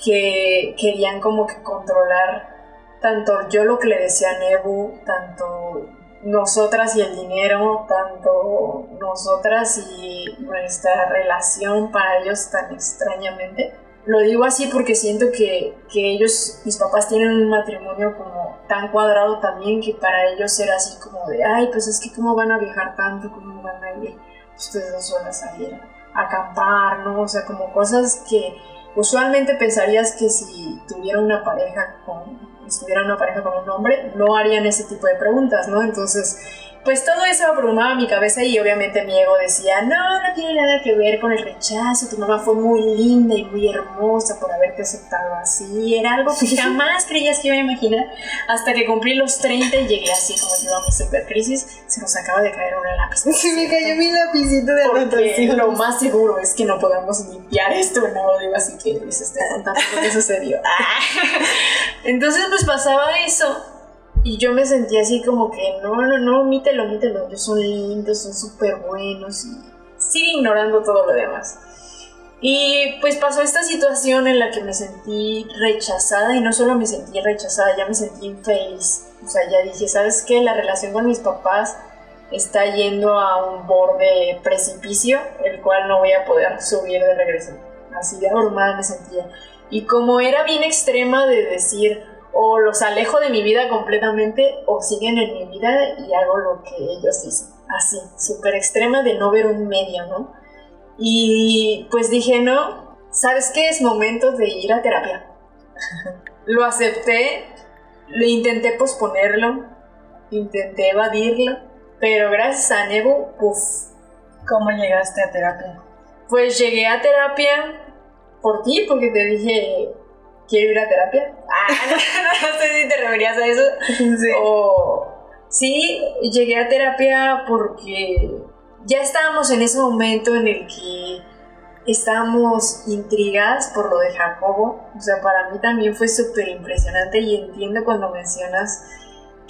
S3: que querían como que controlar tanto yo lo que le decía a Nebu, tanto nosotras y el dinero, tanto nosotras y nuestra relación para ellos tan extrañamente. Lo digo así porque siento que ellos, mis papás, tienen un matrimonio como tan cuadrado también, que para ellos era así como de, ay, pues es que cómo van a viajar tanto, cómo van a ir ustedes 2 horas a ir a acampar, ¿no? O sea, como cosas que usualmente pensarías que si estuviera una pareja con un hombre, no harían ese tipo de preguntas, ¿no? Entonces, pues todo eso abrumaba mi cabeza y obviamente mi ego decía, no tiene nada que ver con el rechazo, tu mamá fue muy linda y muy hermosa por haberte aceptado así, era algo que jamás creías que iba a imaginar, hasta que cumplí los 30 y llegué así como yo a mi supercrisis. Se nos acaba de caer una lápiz.
S1: Se me cayó mi lapicito de anotación.
S3: Lo más seguro es que no podamos limpiar esto en audio, así que les estoy contando lo que sucedió. Entonces pues pasaba eso. Y yo me sentía así como que no, omítelo, ellos son lindos, son súper buenos, y sigue ignorando todo lo demás. Y pues pasó esta situación en la que me sentí rechazada, y no solo me sentí rechazada, ya me sentí infeliz. O sea, ya dije, ¿sabes qué? La relación con mis papás está yendo a un borde precipicio, el cual no voy a poder subir de regreso. Así de abrumada me sentía. Y como era bien extrema de decir, o los alejo de mi vida completamente o siguen en mi vida y hago lo que ellos dicen. Así, súper extrema de no ver un medio, ¿no? Y pues dije, no, ¿sabes qué? Es momento de ir a terapia. Lo acepté, lo intenté posponerlo, intenté evadirlo, pero gracias a Nebu,
S1: ¿Cómo llegaste a terapia?
S3: Pues llegué a terapia por ti, porque te dije, ¿quiero ir a terapia? No sé si te referías a eso.
S1: Sí.
S3: Sí, llegué a terapia porque ya estábamos en ese momento en el que estábamos intrigadas por lo de Jacobo. O sea, para mí también fue súper impresionante, y entiendo cuando mencionas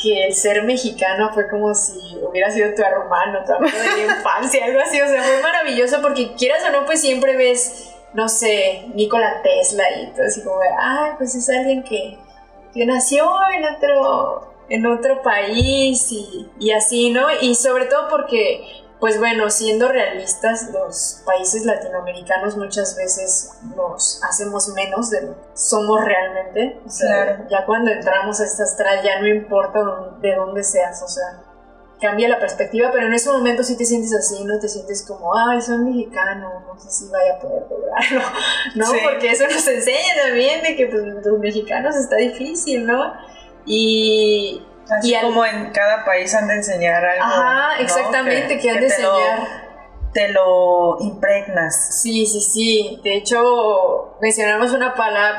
S3: que el ser mexicano fue como si hubiera sido tu hermano, tu amigo de la infancia, algo así. O sea, fue maravilloso porque quieras o no, pues siempre ves, no sé, Nikola Tesla y todo así como de, pues es alguien que nació en otro país y así, ¿no? Y sobre todo porque, pues bueno, siendo realistas, los países latinoamericanos muchas veces nos hacemos menos de lo que somos realmente. O sea,
S1: claro.
S3: Ya cuando entramos a esta astral ya no importa de dónde seas, o sea, cambia la perspectiva, pero en ese momento sí te sientes así, no te sientes como, soy mexicano, no sé si vaya a poder lograrlo, ¿no? Sí. Porque eso nos enseña también de que pues, los mexicanos está difícil, ¿no? Y
S1: como en cada país han de enseñar algo.
S3: Ajá, exactamente, ¿no? que han de enseñar.
S1: Te lo impregnas.
S3: Sí. De hecho, mencionaron una palabra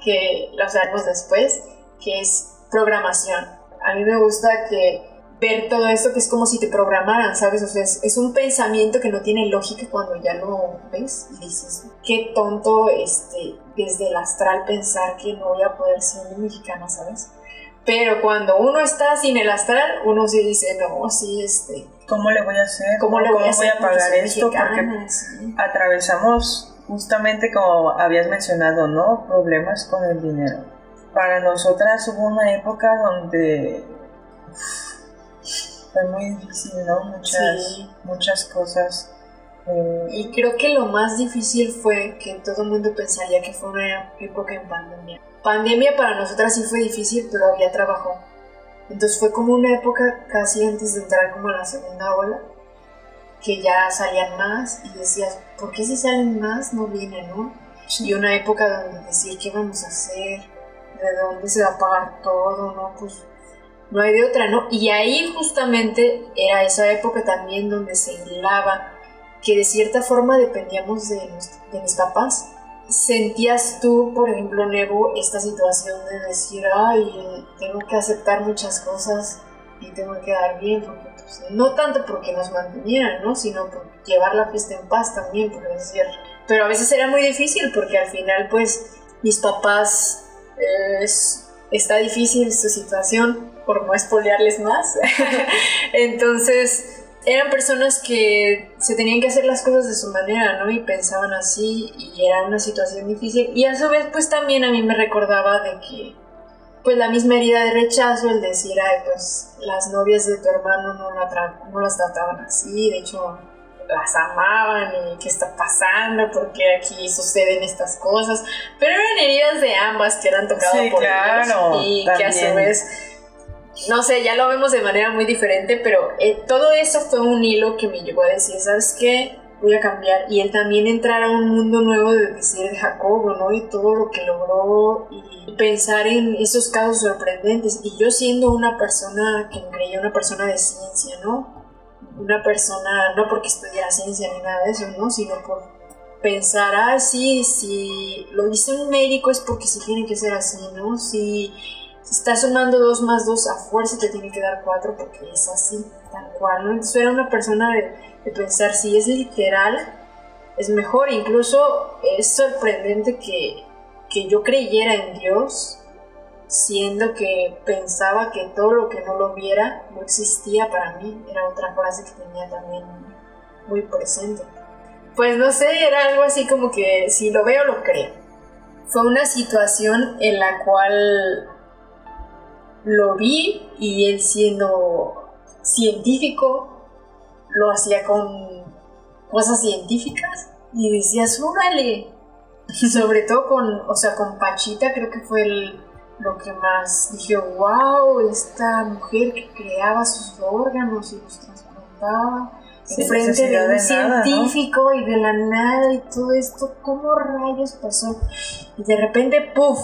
S3: que la usamos después, que es programación. A mí me gusta que ver todo esto que es como si te programaran, ¿sabes? O sea, es un pensamiento que no tiene lógica cuando ya lo ves y dices, qué tonto desde el astral pensar que no voy a poder ser mexicana, ¿sabes? Pero cuando uno está sin el astral, uno sí dice, no, sí,
S1: ¿cómo le voy a hacer?
S3: ¿Cómo le voy a hacer?
S1: Pagar esto?
S3: Mexicana,
S1: porque
S3: sí.
S1: Atravesamos justamente, como habías mencionado, ¿no? Problemas con el dinero. Para nosotras hubo una época donde fue muy difícil, ¿no? Muchas cosas.
S3: Y creo que lo más difícil fue que todo el mundo pensaría que fue una época en pandemia. Pandemia para nosotras sí fue difícil, pero había trabajo. Entonces fue como una época casi antes de entrar como a la segunda ola, que ya salían más y decías, ¿por qué si salen más no vienen, no? Sí. Y una época donde decir, ¿qué vamos a hacer? ¿De dónde se va a pagar todo? No, pues no hay de otra, ¿no? Y ahí justamente era esa época también donde se hilaba que de cierta forma dependíamos de mis papás. ¿Sentías tú, por ejemplo, Nebo, esta situación de decir, ay, tengo que aceptar muchas cosas y tengo que quedar bien? Porque, pues, no tanto porque nos mantenieran, ¿no? Sino por llevar la fiesta en paz también, por decir. Pero a veces era muy difícil porque al final, pues, mis papás, está difícil su situación, por no espolearles más. Entonces eran personas que se tenían que hacer las cosas de su manera, ¿no? Y pensaban así, y era una situación difícil. Y a su vez, pues también a mí me recordaba de que, pues la misma herida de rechazo, el decir, ay, pues las novias de tu hermano no las trataban así, de hecho las amaban, y qué está pasando, porque aquí suceden estas cosas. Pero eran heridas de ambas que eran tocadas por ellos, y también, que a su vez, no sé, ya lo vemos de manera muy diferente, pero todo eso fue un hilo que me llevó a decir, ¿sabes qué? Voy a cambiar. Y él también entrar a un mundo nuevo de decir de Jacobo, ¿no? Y todo lo que logró, y pensar en esos casos sorprendentes. Y yo siendo una persona que me creía una persona de ciencia, ¿no? Una persona, no porque estudiara ciencia ni nada de eso, ¿no? Sino por pensar, sí, si lo dice un médico es porque sí tiene que ser así, ¿no? Si está sumando 2 más 2, a fuerza te tiene que dar 4 porque es así, tal cual, ¿no? Entonces era una persona de pensar, si es literal, es mejor. Incluso es sorprendente que yo creyera en Dios, siendo que pensaba que todo lo que no lo viera no existía para mí. Era otra frase que tenía también muy presente. Pues no sé, era algo así como que si lo veo, lo creo. Fue una situación en la cual lo vi, y él siendo científico lo hacía con cosas científicas y decías, órale. Sobre todo con Pachita, creo que fue lo que más dije, wow, esta mujer que creaba sus órganos y los transportaba enfrente de un científico, ¿no? Y de la nada y todo esto, ¿cómo rayos pasó? Y de repente, ¡puf!,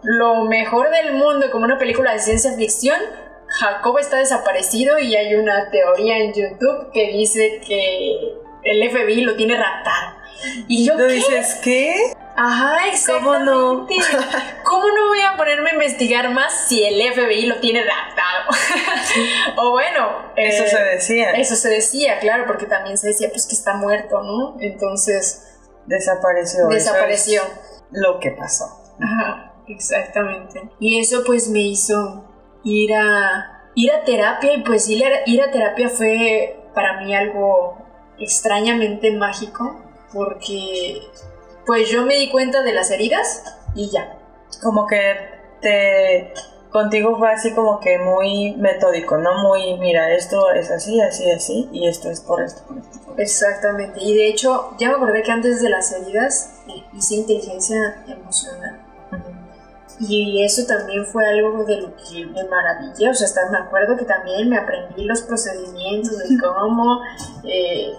S3: lo mejor del mundo, como una película de ciencia ficción. Jacobo está desaparecido y hay una teoría en YouTube que dice que el FBI lo tiene raptado. Y yo,
S1: ¿tú dices qué?
S3: Ajá, exactamente. ¿Cómo no? ¿Cómo no voy a ponerme a investigar más si el FBI lo tiene raptado? O bueno,
S1: eso se decía.
S3: Eso se decía, claro, porque también se decía pues que está muerto, ¿no? Entonces
S1: desapareció.
S3: Desapareció.
S1: Eso es lo que pasó.
S3: Ajá, exactamente. Y eso pues me hizo ir a terapia, y pues ir a terapia fue para mí algo extrañamente mágico, porque pues yo me di cuenta de las heridas y ya.
S1: Como que contigo fue así como que muy metódico, ¿no? Muy, mira, esto es así, así, así, y esto es por esto, por esto.
S3: Exactamente, y de hecho ya me acordé que antes de las heridas hice inteligencia emocional. Y eso también fue algo de lo que me maravillé. O sea, hasta me acuerdo que también me aprendí los procedimientos de cómo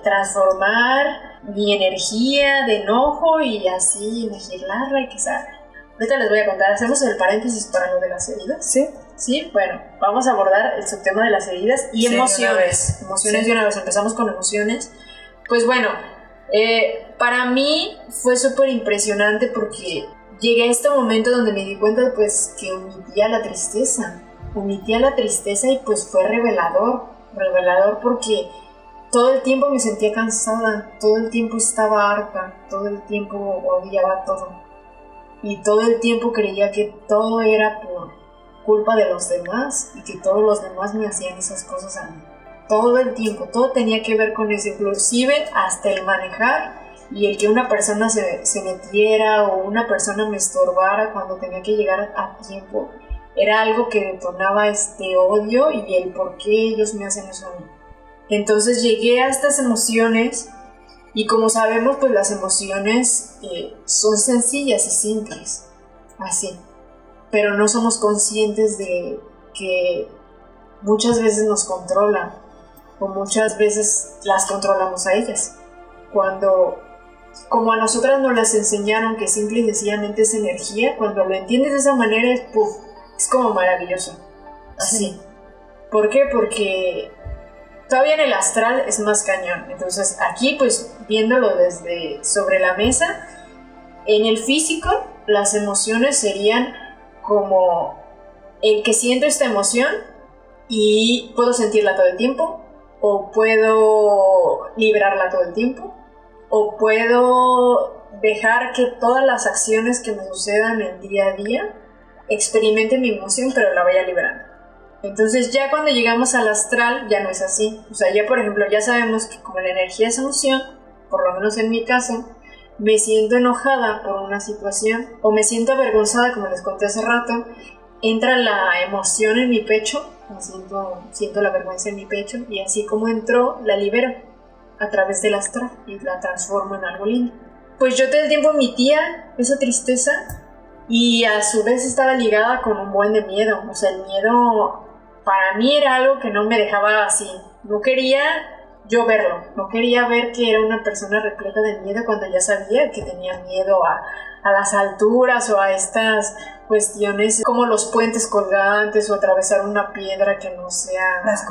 S3: transformar mi energía de enojo y así legislarla y que salga. Ahorita les voy a contar, hacemos el paréntesis para lo de las heridas.
S1: Sí.
S3: Sí, bueno, vamos a abordar el subtema de las heridas y emociones. Emociones de una vez, empezamos con emociones. Pues bueno, para mí fue súper impresionante porque llegué a este momento donde me di cuenta pues que omitía la tristeza. omitía la tristeza y pues fue revelador porque todo el tiempo me sentía cansada, todo el tiempo estaba harta, todo el tiempo odiaba todo y todo el tiempo creía que todo era por culpa de los demás y que todos los demás me hacían esas cosas a mí. Todo el tiempo, todo tenía que ver con eso, inclusive hasta el manejar y el que una persona se metiera o una persona me estorbara cuando tenía que llegar a tiempo. Era algo que detonaba este odio y el por qué ellos me hacen eso a mí. Entonces llegué a estas emociones y como sabemos, pues las emociones son sencillas y simples, así. Pero no somos conscientes de que muchas veces nos controlan o muchas veces las controlamos a ellas. Cuando, como a nosotras nos las enseñaron que simple y sencillamente es energía, cuando lo entiendes de esa manera es puff, es como maravilloso, así. Sí. ¿Por qué? Porque todavía en el astral es más cañón. Entonces aquí pues viéndolo desde sobre la mesa, en el físico las emociones serían como el que siento esta emoción y puedo sentirla todo el tiempo, o puedo liberarla todo el tiempo, o puedo dejar que todas las acciones que me sucedan el día a día experimente mi emoción pero la vaya liberando. Entonces ya cuando llegamos al astral ya no es así. O sea, ya por ejemplo ya sabemos que como la energía es emoción, por lo menos en mi caso, me siento enojada por una situación o me siento avergonzada, como les conté hace rato, entra la emoción en mi pecho, siento la vergüenza en mi pecho y así como entró, la libero a través del astral y la transformo en algo lindo. Pues yo todo el tiempo emitía esa tristeza y a su vez estaba ligada con un buen de miedo. O sea, el miedo para mí era algo que no me dejaba así. No quería yo verlo, no quería ver que era una persona repleta de miedo cuando ya sabía que tenía miedo a las alturas o a estas cuestiones como los puentes colgantes o atravesar una piedra que no sea... Las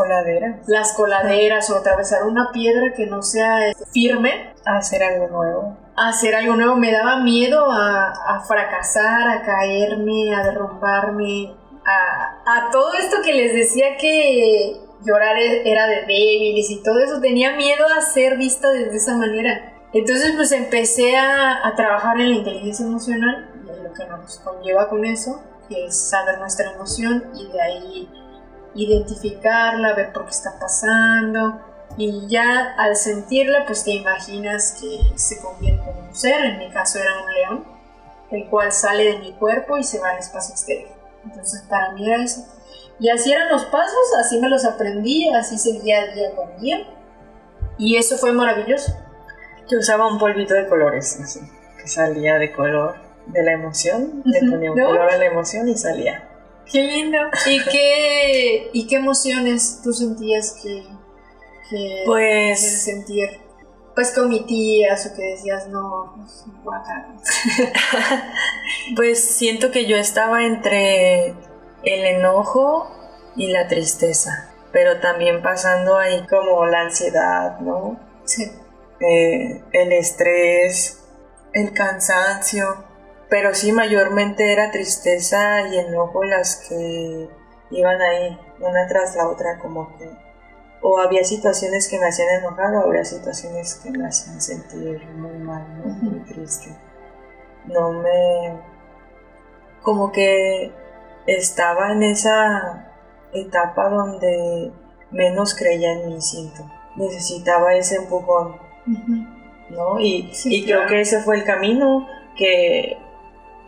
S3: coladeras o atravesar una piedra que no sea firme.
S1: Hacer algo nuevo.
S3: Me daba miedo a fracasar, a caerme, a derrumbarme, a todo esto que les decía que llorar era de débiles y todo eso. Tenía miedo a ser vista de esa manera. Entonces pues empecé a trabajar en la inteligencia emocional y lo que nos conlleva con eso, que es saber nuestra emoción y de ahí identificarla, ver por qué está pasando y ya al sentirla pues te imaginas que se convierte en un ser. En mi caso era un león, el cual sale de mi cuerpo y se va al espacio exterior. Entonces para mí era eso. Y así eran los pasos, así me los aprendí, así seguía día con día y eso fue maravilloso.
S1: Yo usaba un polvito de colores, así, que salía de color de la emoción, le ponía un color a la emoción y salía.
S3: ¡Qué lindo! ¿Y qué emociones tú sentías que
S1: pues
S3: sentir? Pues que omitías o que decías, no, pues, guacala.
S1: Pues siento que yo estaba entre el enojo y la tristeza, pero también pasando ahí como la ansiedad, ¿no?
S3: Sí.
S1: El estrés, el cansancio, pero sí mayormente era tristeza y enojo las que iban ahí una tras la otra, como que o había situaciones que me hacían enojar o había situaciones que me hacían sentir muy mal, ¿no? Muy triste. Como que estaba en esa etapa donde menos creía en mí, siento. Necesitaba ese empujón, ¿no? Y creo que ese fue el camino que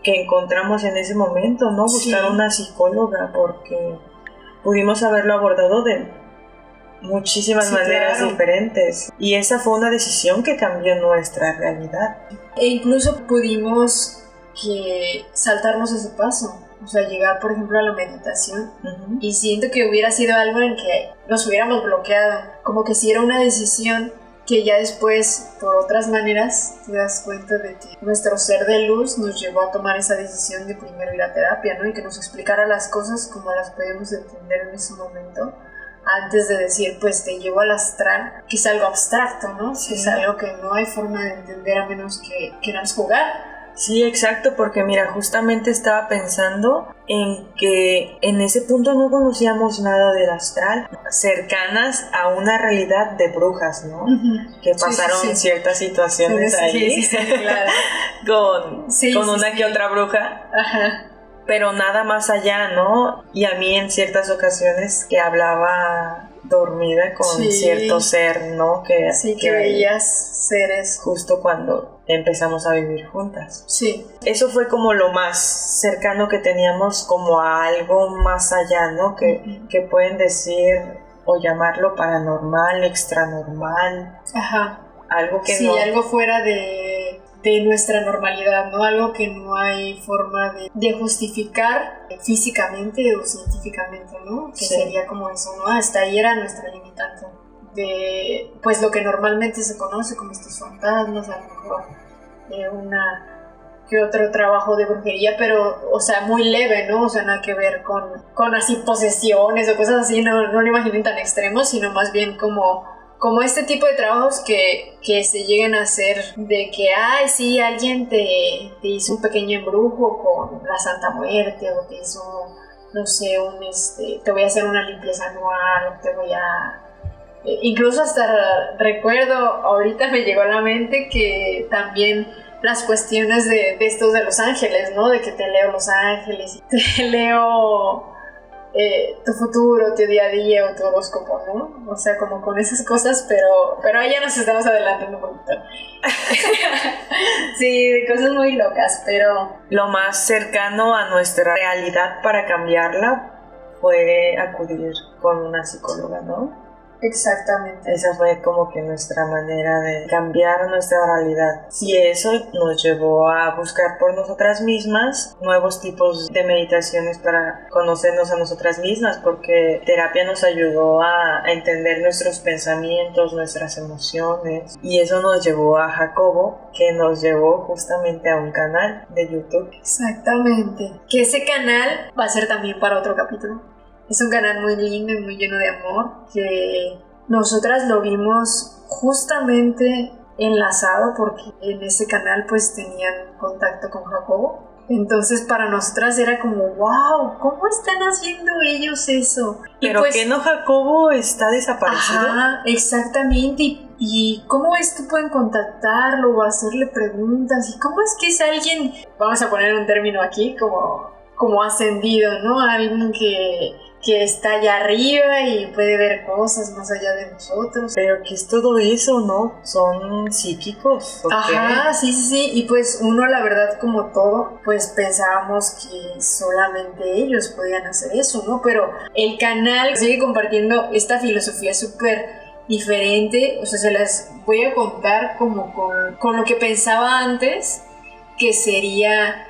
S1: encontramos en ese momento, ¿no? Buscar una psicóloga, porque pudimos haberlo abordado de muchísimas maneras diferentes. Y esa fue una decisión que cambió nuestra realidad.
S3: E incluso pudimos saltarnos ese paso. O sea, llegar, por ejemplo, a la meditación. Y siento que hubiera sido algo en que nos hubiéramos bloqueado. Como que si era una decisión que ya después, por otras maneras, te das cuenta de que nuestro ser de luz nos llevó a tomar esa decisión de primero ir a terapia, ¿no? Y que nos explicara las cosas como las podemos entender en ese momento, antes de decir, pues te llevo al astral, que es algo abstracto, ¿no? Sí. Es algo que no hay forma de entender a menos que queramos jugar.
S1: Sí, exacto, porque mira, justamente estaba pensando en que en ese punto no conocíamos nada del astral, cercanas a una realidad de brujas, ¿no? Que pasaron ciertas situaciones ahí
S3: claro.
S1: con una que otra bruja.
S3: Ajá.
S1: Pero nada más allá, ¿no? Y a mí en ciertas ocasiones que hablaba dormida con cierto ser, ¿no? Que
S3: veías seres.
S1: Justo cuando empezamos a vivir juntas.
S3: Sí.
S1: Eso fue como lo más cercano que teníamos como a algo más allá, ¿no? Que pueden decir o llamarlo paranormal, extranormal.
S3: Ajá.
S1: Algo que
S3: algo fuera de nuestra normalidad, ¿no? Algo que no hay forma de justificar físicamente o científicamente, ¿no? Que sería como eso, ¿no? Hasta ahí era nuestra limitante de, pues, lo que normalmente se conoce como estos fantasmas, a lo mejor que otro trabajo de brujería, pero, o sea, muy leve, ¿no? O sea, nada que ver con así posesiones o cosas así, no lo imaginen tan extremos, sino más bien como este tipo de trabajos que se llegan a hacer de que, ay, sí, alguien te hizo un pequeño embrujo con la Santa Muerte, o te hizo, no sé, te voy a hacer una limpieza anual, te voy a... incluso hasta recuerdo, ahorita me llegó a la mente que también las cuestiones de estos de los ángeles, ¿no? De que te leo los ángeles y te leo... tu futuro, tu día a día o tu horóscopo, ¿no? O sea, como con esas cosas, pero ahí ya nos estamos adelantando un poquito. Sí, de cosas muy locas, pero...
S1: Lo más cercano a nuestra realidad para cambiarla fue acudir con una psicóloga, ¿no?
S3: Exactamente.
S1: Esa fue como que nuestra manera de cambiar nuestra realidad. Y eso nos llevó a buscar por nosotras mismas nuevos tipos de meditaciones para conocernos a nosotras mismas, porque terapia nos ayudó a entender nuestros pensamientos, nuestras emociones, y eso nos llevó a Jacobo, que nos llevó justamente a un canal de YouTube.
S3: Exactamente. Que ese canal va a ser también para otro capítulo. Es un canal muy lindo y muy lleno de amor, que nosotras lo vimos justamente enlazado porque en ese canal pues tenían contacto con Jacobo. Entonces para nosotras era como, wow, ¿cómo están haciendo ellos eso?
S1: Pero pues, ¿que no Jacobo está desaparecido?
S3: Ajá, exactamente. ¿Y cómo es que pueden contactarlo o hacerle preguntas? ¿Y cómo es que es alguien, vamos a poner un término aquí, como ascendido, ¿no? Alguien que está allá arriba y puede ver cosas más allá de nosotros.
S1: Pero ¿qué es todo eso, no? ¿Son psíquicos? ¿O
S3: Ajá,
S1: qué?
S3: sí. Y pues uno, la verdad, como todo, pues pensábamos que solamente ellos podían hacer eso, ¿no? Pero el canal sigue compartiendo esta filosofía súper diferente. O sea, se las voy a contar como con lo que pensaba antes, que sería...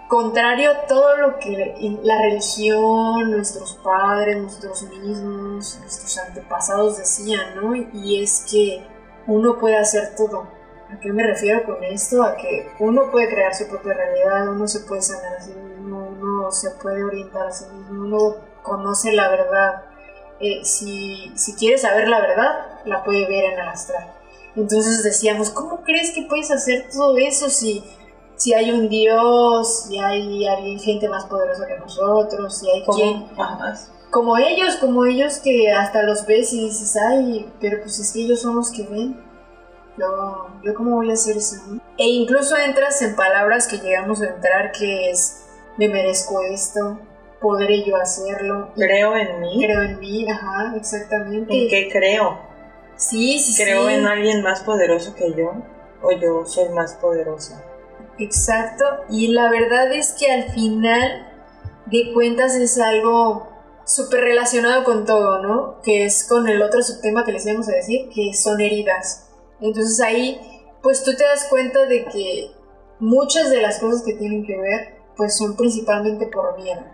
S3: contrario a todo lo que la religión, nuestros padres, nosotros mismos, nuestros antepasados decían, ¿no? Y es que uno puede hacer todo. ¿A qué me refiero con esto? A que uno puede crear su propia realidad, uno se puede sanar a sí mismo, uno se puede orientar a sí mismo, uno conoce la verdad. Si quiere saber la verdad, la puede ver en el astral. Entonces decíamos, ¿cómo crees que puedes hacer todo eso si hay un Dios, si hay alguien, gente más poderosa que nosotros, si hay quien... Como ellos que hasta los ves y dices, ay, pero pues es que ellos son los que ven. Yo ¿cómo voy a hacer eso? E incluso entras en palabras que llegamos a entrar, que es, me merezco esto, podré yo hacerlo.
S1: Creo en mí.
S3: Creo en mí, ajá, exactamente.
S1: ¿En qué creo?
S3: Sí.
S1: ¿Creo en alguien más poderoso que yo? ¿O yo soy más poderosa?
S3: Exacto, y la verdad es que al final de cuentas es algo súper relacionado con todo, ¿no? Que es con el otro subtema que les íbamos a decir, que son heridas. Entonces ahí, pues tú te das cuenta de que muchas de las cosas que tienen que ver, pues son principalmente por miedo.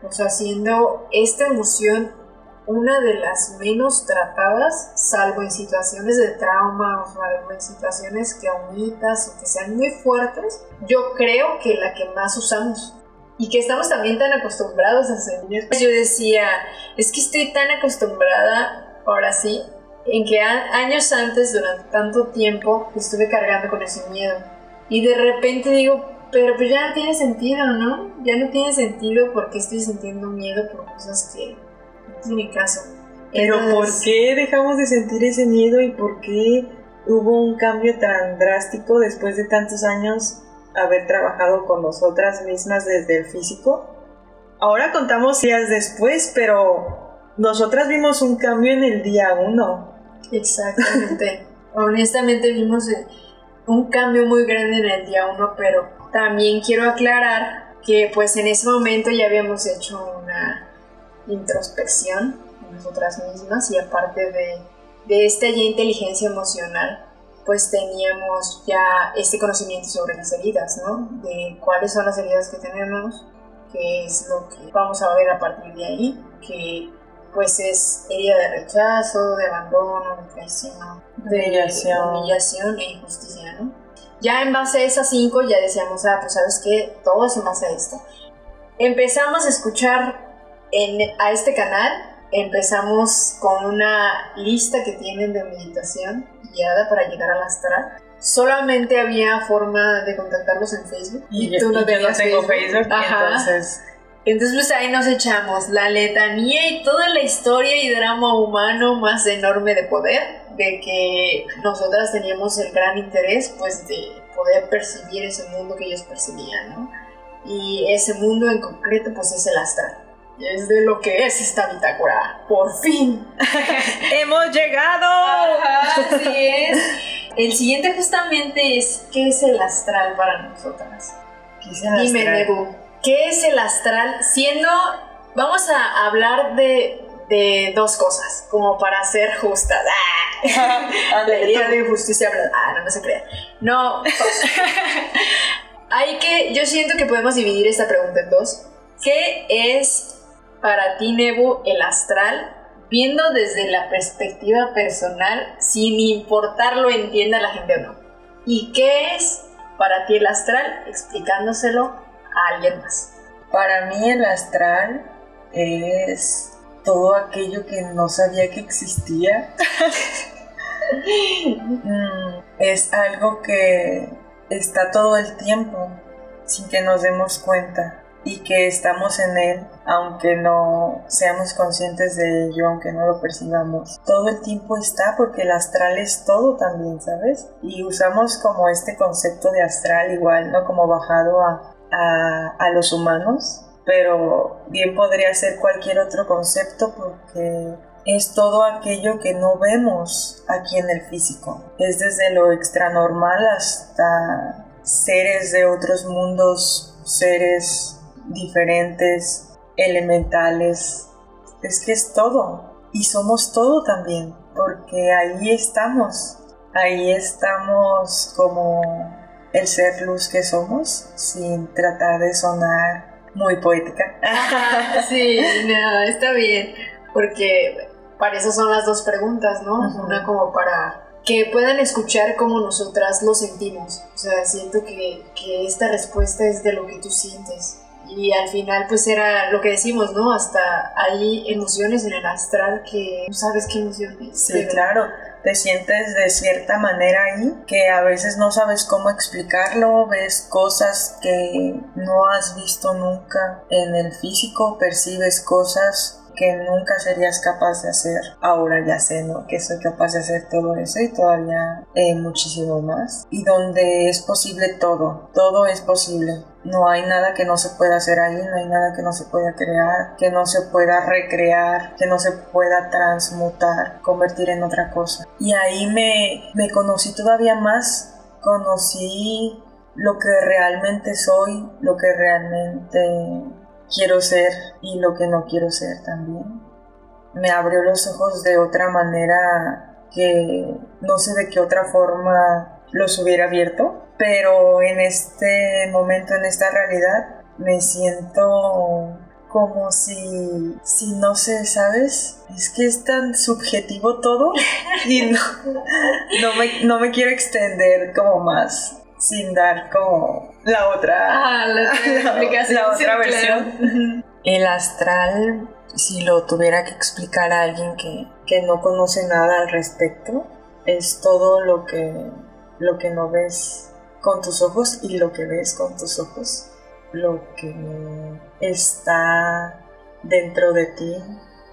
S3: O sea, siendo esta emoción una de las menos tratadas, salvo en situaciones de trauma o salvo en situaciones que omitas o que sean muy fuertes, yo creo que la que más usamos y que estamos también tan acostumbrados a hacer. Yo decía, es que estoy tan acostumbrada, ahora sí, en que años antes, durante tanto tiempo, estuve cargando con ese miedo. Y de repente digo, pero pues ya no tiene sentido, ¿no? Ya no tiene sentido porque estoy sintiendo miedo por cosas que no tienen caso.
S1: Pero
S3: Entonces,
S1: ¿por qué dejamos de sentir ese miedo y por qué hubo un cambio tan drástico después de tantos años haber trabajado con nosotras mismas desde el físico? Ahora contamos días después, pero nosotras vimos un cambio en el día 1.
S3: Exactamente. Honestamente vimos un cambio muy grande en el día 1, pero también quiero aclarar que pues en ese momento ya habíamos hecho una introspección en nosotras mismas y aparte de esta ya inteligencia emocional, pues teníamos ya este conocimiento sobre las heridas, ¿no? De cuáles son las heridas que tenemos, qué es lo que vamos a ver a partir de ahí, que pues es herida de rechazo, de abandono, de traición, de humillación e injusticia, ¿no? Ya en base a esas 5 ya decíamos, pues sabes qué, todo es en base a esto. Empezamos a escuchar a este canal, empezamos con una lista que tienen de meditación guiada para llegar al astral. Solamente había forma de contactarlos en Facebook.
S1: Y tú no tenías Facebook.
S3: Entonces pues ahí nos echamos la letanía y toda la historia y drama humano más enorme de poder, de que nosotras teníamos el gran interés pues de poder percibir ese mundo que ellos percibían, ¿no? Y ese mundo en concreto pues es el astral. Es de lo que es esta bitácora. ¡Por fin!
S1: ¡Hemos llegado!
S3: Ajá, así es. El siguiente justamente es ¿qué es el astral para nosotras?
S1: ¿Qué es el astral?
S3: Dime, Nebu, ¿qué es el astral? Vamos a hablar de 2 cosas, como para ser justas. La herida de injusticia, no se crea. No. Yo siento que podemos dividir esta pregunta en 2. ¿Qué es para ti, Nebu, el astral? Viendo desde la perspectiva personal, sin importar lo entienda la gente o no. ¿Y qué es para ti el astral? Explicándoselo a alguien más.
S1: Para mí el astral es todo aquello que no sabía que existía. Es algo que está todo el tiempo sin que nos demos cuenta y que estamos en él, aunque no seamos conscientes de ello, aunque no lo percibamos. Todo el tiempo está, porque el astral es todo también, ¿sabes? Y usamos como este concepto de astral igual, ¿no? Como bajado a los humanos, pero bien podría ser cualquier otro concepto porque es todo aquello que no vemos aquí en el físico. Es desde lo extranormal hasta seres de otros mundos, seres diferentes, elementales. Es que es todo y somos todo también, porque ahí estamos como el ser luz que somos, sin tratar de sonar muy poética.
S3: Sí, no, está bien, porque para eso son las 2 preguntas, ¿no? Uh-huh. Una como para que puedan escuchar cómo nosotras lo sentimos. O sea, siento que esta respuesta es de lo que tú sientes. Y al final pues era lo que decimos, ¿no? Hasta hay emociones en el astral que no sabes qué emociones.
S1: Sí, claro. Te sientes de cierta manera ahí, que a veces no sabes cómo explicarlo, ves cosas que no has visto nunca en el físico, percibes cosas que nunca serías capaz de hacer. Ahora ya sé, ¿no? Que soy capaz de hacer todo eso y todavía muchísimo más. Y donde es posible todo es posible. No hay nada que no se pueda hacer ahí, no hay nada que no se pueda crear, que no se pueda recrear, que no se pueda transmutar, convertir en otra cosa. Y ahí me conocí todavía más, conocí lo que realmente soy, lo que realmente quiero ser y lo que no quiero ser también. Me abrió los ojos de otra manera que no sé de qué otra forma los hubiera abierto, pero en este momento, en esta realidad, me siento como si no sé, ¿sabes? Es que es tan subjetivo todo y no me quiero extender como más, sin dar como la otra versión. Claro. El astral, si lo tuviera que explicar a alguien que no conoce nada al respecto, es todo lo que no ves con tus ojos y lo que ves con tus ojos, lo que está dentro de ti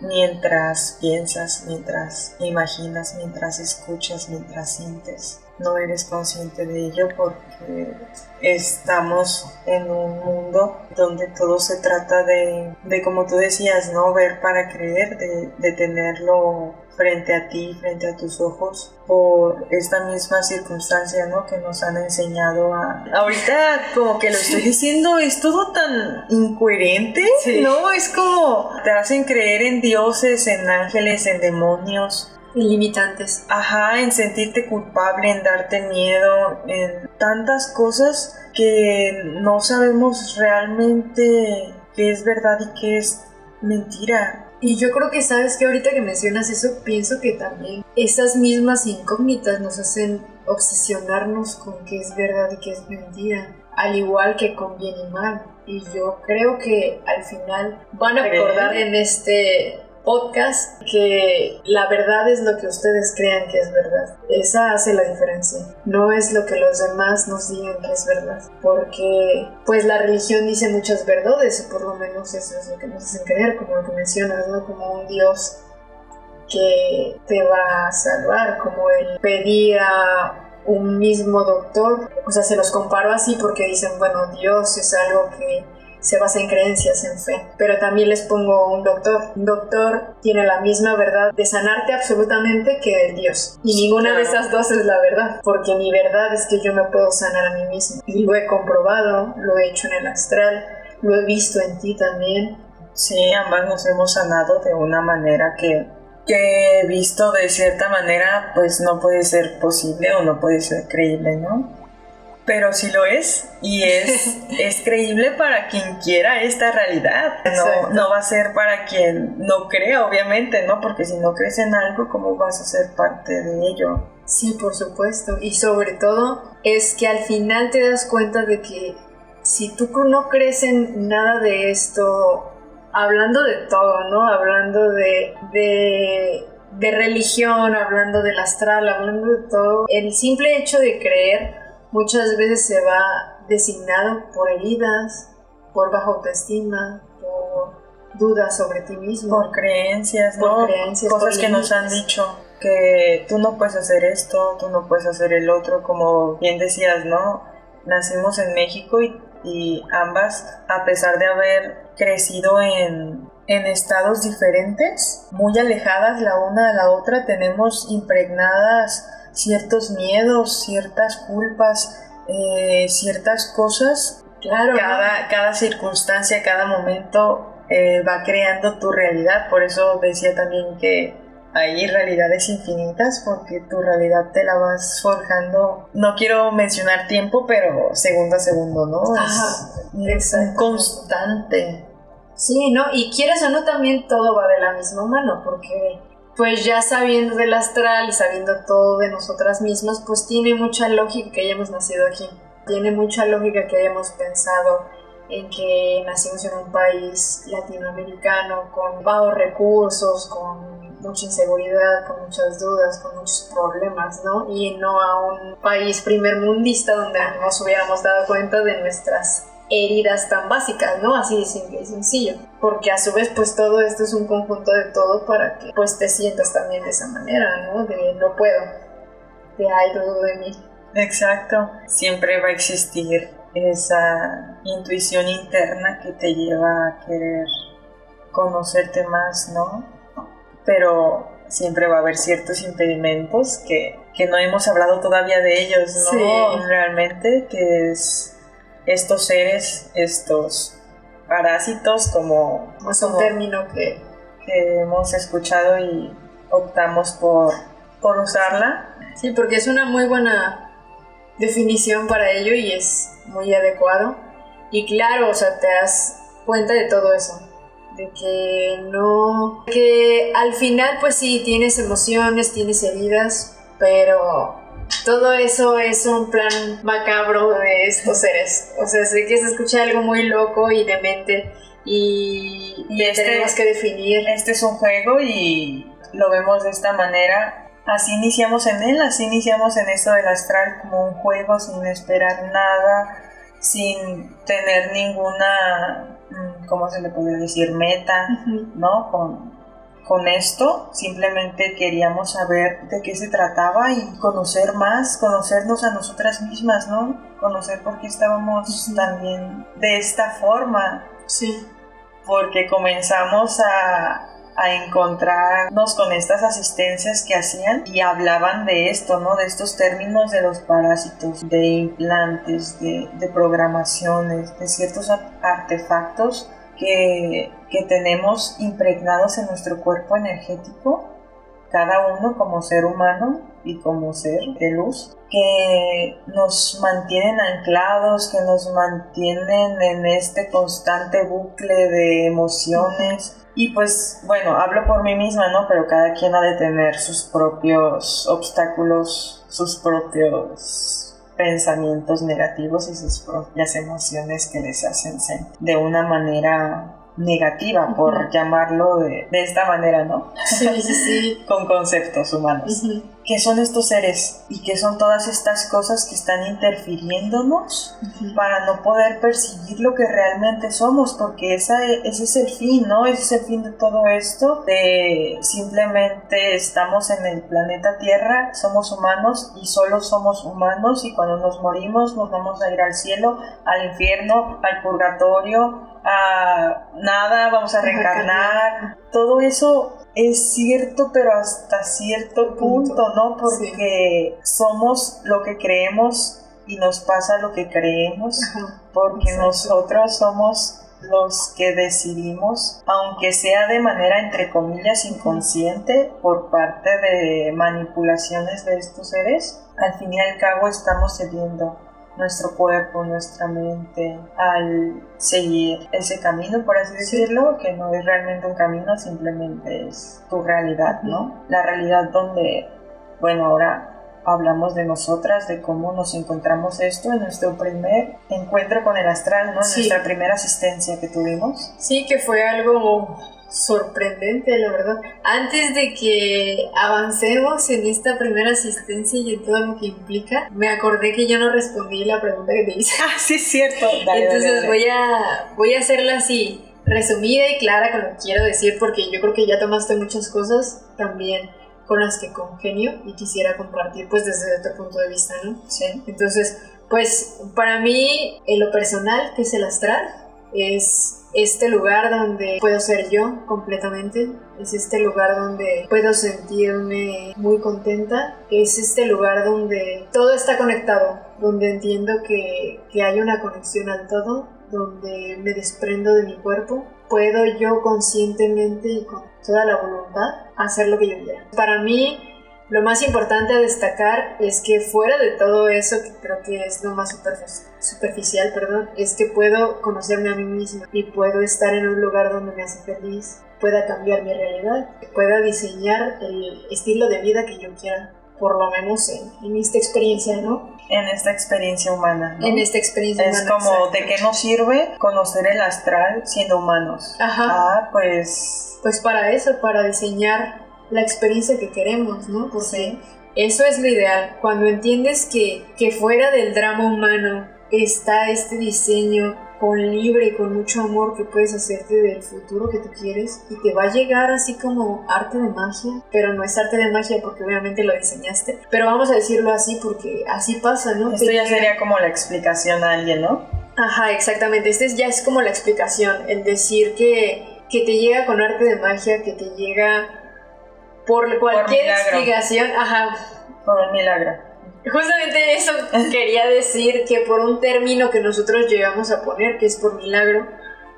S1: mientras piensas, mientras imaginas, mientras escuchas, mientras sientes. No eres consciente de ello porque estamos en un mundo donde todo se trata de como tú decías, ¿no? Ver para creer, de tenerlo frente a ti, frente a tus ojos, por esta misma circunstancia, ¿no? Que nos han enseñado a... Ahorita como que lo estoy diciendo, es todo tan incoherente, sí. ¿No? Es como te hacen creer en dioses, en ángeles, en demonios.
S3: Ilimitantes.
S1: Ajá, en sentirte culpable, en darte miedo, en tantas cosas que no sabemos realmente qué es verdad y qué es mentira.
S3: Y yo creo que sabes que ahorita que mencionas eso, pienso que también esas mismas incógnitas nos hacen obsesionarnos con qué es verdad y qué es mentira, al igual que con bien y mal. Y yo creo que al final van a acordar en este podcast que la verdad es lo que ustedes crean que es verdad. Esa hace la diferencia. No es lo que los demás nos digan que es verdad. Porque pues la religión dice muchas verdades, o por lo menos eso es lo que nos hacen creer, como lo que mencionas, ¿no? Como un Dios que te va a salvar, como el pedir a un mismo doctor. O sea, se los comparo así porque dicen, bueno, Dios es algo que se basa en creencias, en fe. Pero también les pongo un doctor. Un doctor tiene la misma verdad de sanarte absolutamente que el Dios. Y ninguna de esas dos es la verdad. Porque mi verdad es que yo me puedo sanar a mí mismo. Y lo he comprobado, lo he hecho en el astral, lo he visto en ti también.
S1: Sí, ambas nos hemos sanado de una manera que visto de cierta manera, pues no puede ser posible o no puede ser creíble, ¿no? Pero sí lo es, y es creíble para quien quiera esta realidad. No va a ser para quien no crea, obviamente, ¿no? Porque si no crees en algo, ¿cómo vas a ser parte de ello?
S3: Sí, por supuesto. Y sobre todo es que al final te das cuenta de que si tú no crees en nada de esto, hablando de todo, ¿no? Hablando de religión, hablando del astral, hablando de todo, el simple hecho de creer muchas veces se va designado por heridas, por baja autoestima, por dudas sobre ti mismo.
S1: Por creencias,
S3: por
S1: ¿no?
S3: Creencias,
S1: cosas que nos han dicho, que tú no puedes hacer esto, tú no puedes hacer el otro, como bien decías, ¿no? Nacimos en México y ambas, a pesar de haber crecido en estados diferentes, muy alejadas la una de la otra, tenemos impregnadas ciertos miedos, ciertas culpas, ciertas cosas.
S3: Claro.
S1: Cada circunstancia, cada momento va creando tu realidad. Por eso decía también que hay realidades infinitas, porque tu realidad te la vas forjando. No quiero mencionar tiempo, pero segundo a segundo, ¿no?
S3: Ajá,
S1: es un constante.
S3: Sí, ¿no? Y quieras o no, también todo va de la misma mano, porque pues ya sabiendo del astral y sabiendo todo de nosotras mismas, pues tiene mucha lógica que hayamos nacido aquí. Tiene mucha lógica que hayamos pensado en que nacimos en un país latinoamericano con bajos recursos, con mucha inseguridad, con muchas dudas, con muchos problemas, ¿no? Y no a un país primermundista donde nos hubiéramos dado cuenta de nuestras heridas tan básicas, ¿no? Así de simple y sencillo. Porque a su vez, pues todo esto es un conjunto de todo para que pues te sientas también de esa manera, ¿no? De no puedo, de ay, dudo de mí.
S1: Exacto. Siempre va a existir esa intuición interna que te lleva a querer conocerte más, ¿no? Pero siempre va a haber ciertos impedimentos que no hemos hablado todavía de ellos, ¿no?
S3: Sí.
S1: Realmente, que es estos seres, estos parásitos, como
S3: es un término que
S1: hemos escuchado y optamos por usarla.
S3: Sí, porque es una muy buena definición para ello y es muy adecuado. Y claro, o sea, te das cuenta de todo eso, de que al final pues sí, tienes emociones, tienes heridas, pero todo eso es un plan macabro de estos seres. O sea, sé que se escucha algo muy loco y demente y tenemos que definir.
S1: Este es un juego y lo vemos de esta manera. así iniciamos en él, así iniciamos en esto del astral como un juego sin esperar nada, sin tener ninguna, ¿cómo se le podría decir? Meta, ¿no? Con esto simplemente queríamos saber de qué se trataba y conocer más, conocernos a nosotras mismas, ¿no? Conocer por qué estábamos también de esta forma.
S3: Sí.
S1: Porque comenzamos a encontrarnos con estas asistencias que hacían y hablaban de esto, ¿no? De estos términos de los parásitos, de implantes, de programaciones, de ciertos artefactos que tenemos impregnados en nuestro cuerpo energético, cada uno como ser humano y como ser de luz, que nos mantienen anclados, que nos mantienen en este constante bucle de emociones. Y pues, bueno, hablo por mí misma, ¿no? Pero cada quien ha de tener sus propios obstáculos, sus propios pensamientos negativos y sus propias emociones que les hacen sentir de una manera negativa, por llamarlo de esta manera, ¿no?
S3: Sí.
S1: Con conceptos humanos. ¿Qué son estos seres? ¿Y qué son todas estas cosas que están interfiriéndonos para no poder percibir lo que realmente somos? Porque ese es el fin, ¿no? Ese es el fin de todo esto, de simplemente estamos en el planeta Tierra, somos humanos y solo somos humanos, y cuando nos morimos nos vamos a ir al cielo, al infierno, al purgatorio, a nada, vamos a reencarnar. Todo eso es cierto, pero hasta cierto punto, ¿no? Porque somos lo que creemos y nos pasa lo que creemos, porque nosotros somos los que decidimos, aunque sea de manera entre comillas inconsciente por parte de manipulaciones de estos seres, al fin y al cabo estamos cediendo nuestro cuerpo, nuestra mente, al seguir ese camino, por así decirlo, que no es realmente un camino, simplemente es tu realidad, ¿no? La realidad donde, bueno, ahora hablamos de nosotras, de cómo nos encontramos esto en nuestro primer encuentro con el astral, ¿no? Nuestra primera asistencia que tuvimos.
S3: Sí, que fue algo sorprendente, la verdad. Antes de que avancemos en esta primera asistencia y en todo lo que implica, me acordé que yo no respondí la pregunta que te hice.
S1: Ah, sí, es cierto. Dale,
S3: entonces
S1: dale.
S3: voy a hacerla así, resumida y clara con lo que quiero decir, porque yo creo que ya tomaste muchas cosas también con las que congenio y quisiera compartir pues desde otro punto de vista, ¿no?
S1: Sí.
S3: Entonces, pues para mí, en lo personal, que es el astral, es este lugar donde puedo ser yo completamente, es este lugar donde puedo sentirme muy contenta, es este lugar donde todo está conectado, donde entiendo que hay una conexión al todo, donde me desprendo de mi cuerpo, puedo yo conscientemente y con toda la voluntad hacer lo que yo quiera. Para mí, lo más importante a destacar es que fuera de todo eso, que creo que es lo más superficial, es que puedo conocerme a mí misma y puedo estar en un lugar donde me hace feliz, pueda cambiar mi realidad, pueda diseñar el estilo de vida que yo quiera, por lo menos en esta experiencia, ¿no?
S1: En esta experiencia humana, ¿no?
S3: En esta experiencia humana.
S1: Es como, ¿de qué nos sirve conocer el astral siendo humanos?
S3: Pues para eso, para diseñar la experiencia que queremos, ¿no? Porque eso es lo ideal. Cuando entiendes que fuera del drama humano está este diseño con libre y con mucho amor que puedes hacerte del futuro que tú quieres, y te va a llegar así como arte de magia, pero no es arte de magia porque obviamente lo diseñaste, pero vamos a decirlo así porque así pasa, ¿no?
S1: Esto ya sería como la explicación a alguien, ¿no?
S3: Ajá, exactamente. Ya es como la explicación, el decir que te llega con arte de magia, que te llega por cualquier explicación,
S1: por un milagro.
S3: Justamente eso quería decir, que por un término que nosotros llegamos a poner, que es por milagro,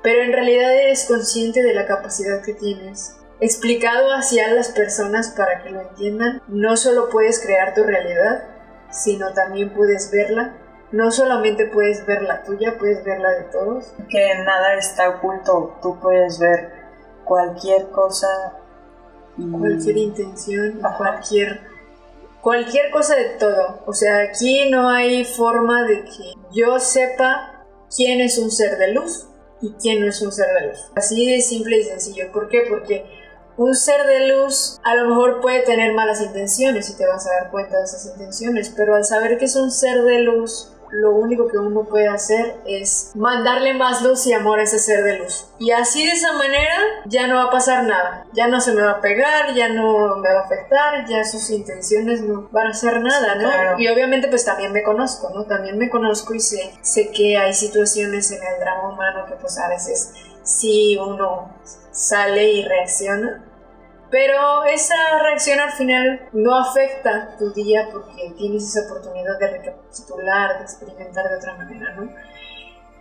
S3: pero en realidad eres consciente de la capacidad que tienes. Explicado hacia las personas para que lo entiendan, no solo puedes crear tu realidad, sino también puedes verla. No solamente puedes ver la tuya, puedes ver la de todos.
S1: Que nada está oculto, tú puedes ver cualquier cosa.
S3: Cualquier intención, cualquier cosa de todo. O sea, aquí no hay forma de que yo sepa quién es un ser de luz y quién no es un ser de luz. Así de simple y sencillo. ¿Por qué? Porque un ser de luz a lo mejor puede tener malas intenciones y te vas a dar cuenta de esas intenciones, pero al saber que es un ser de luz, lo único que uno puede hacer es mandarle más luz y amor a ese ser de luz. Y así de esa manera ya no va a pasar nada. Ya no se me va a pegar, ya no me va a afectar, ya sus intenciones no van a hacer nada, ¿no?
S1: Claro.
S3: Y obviamente pues también me conozco, ¿no? También me conozco y sé que hay situaciones en el drama humano que pues a veces sí uno sale y reacciona. Pero esa reacción al final no afecta tu día porque tienes esa oportunidad de recapitular, de experimentar de otra manera, ¿no?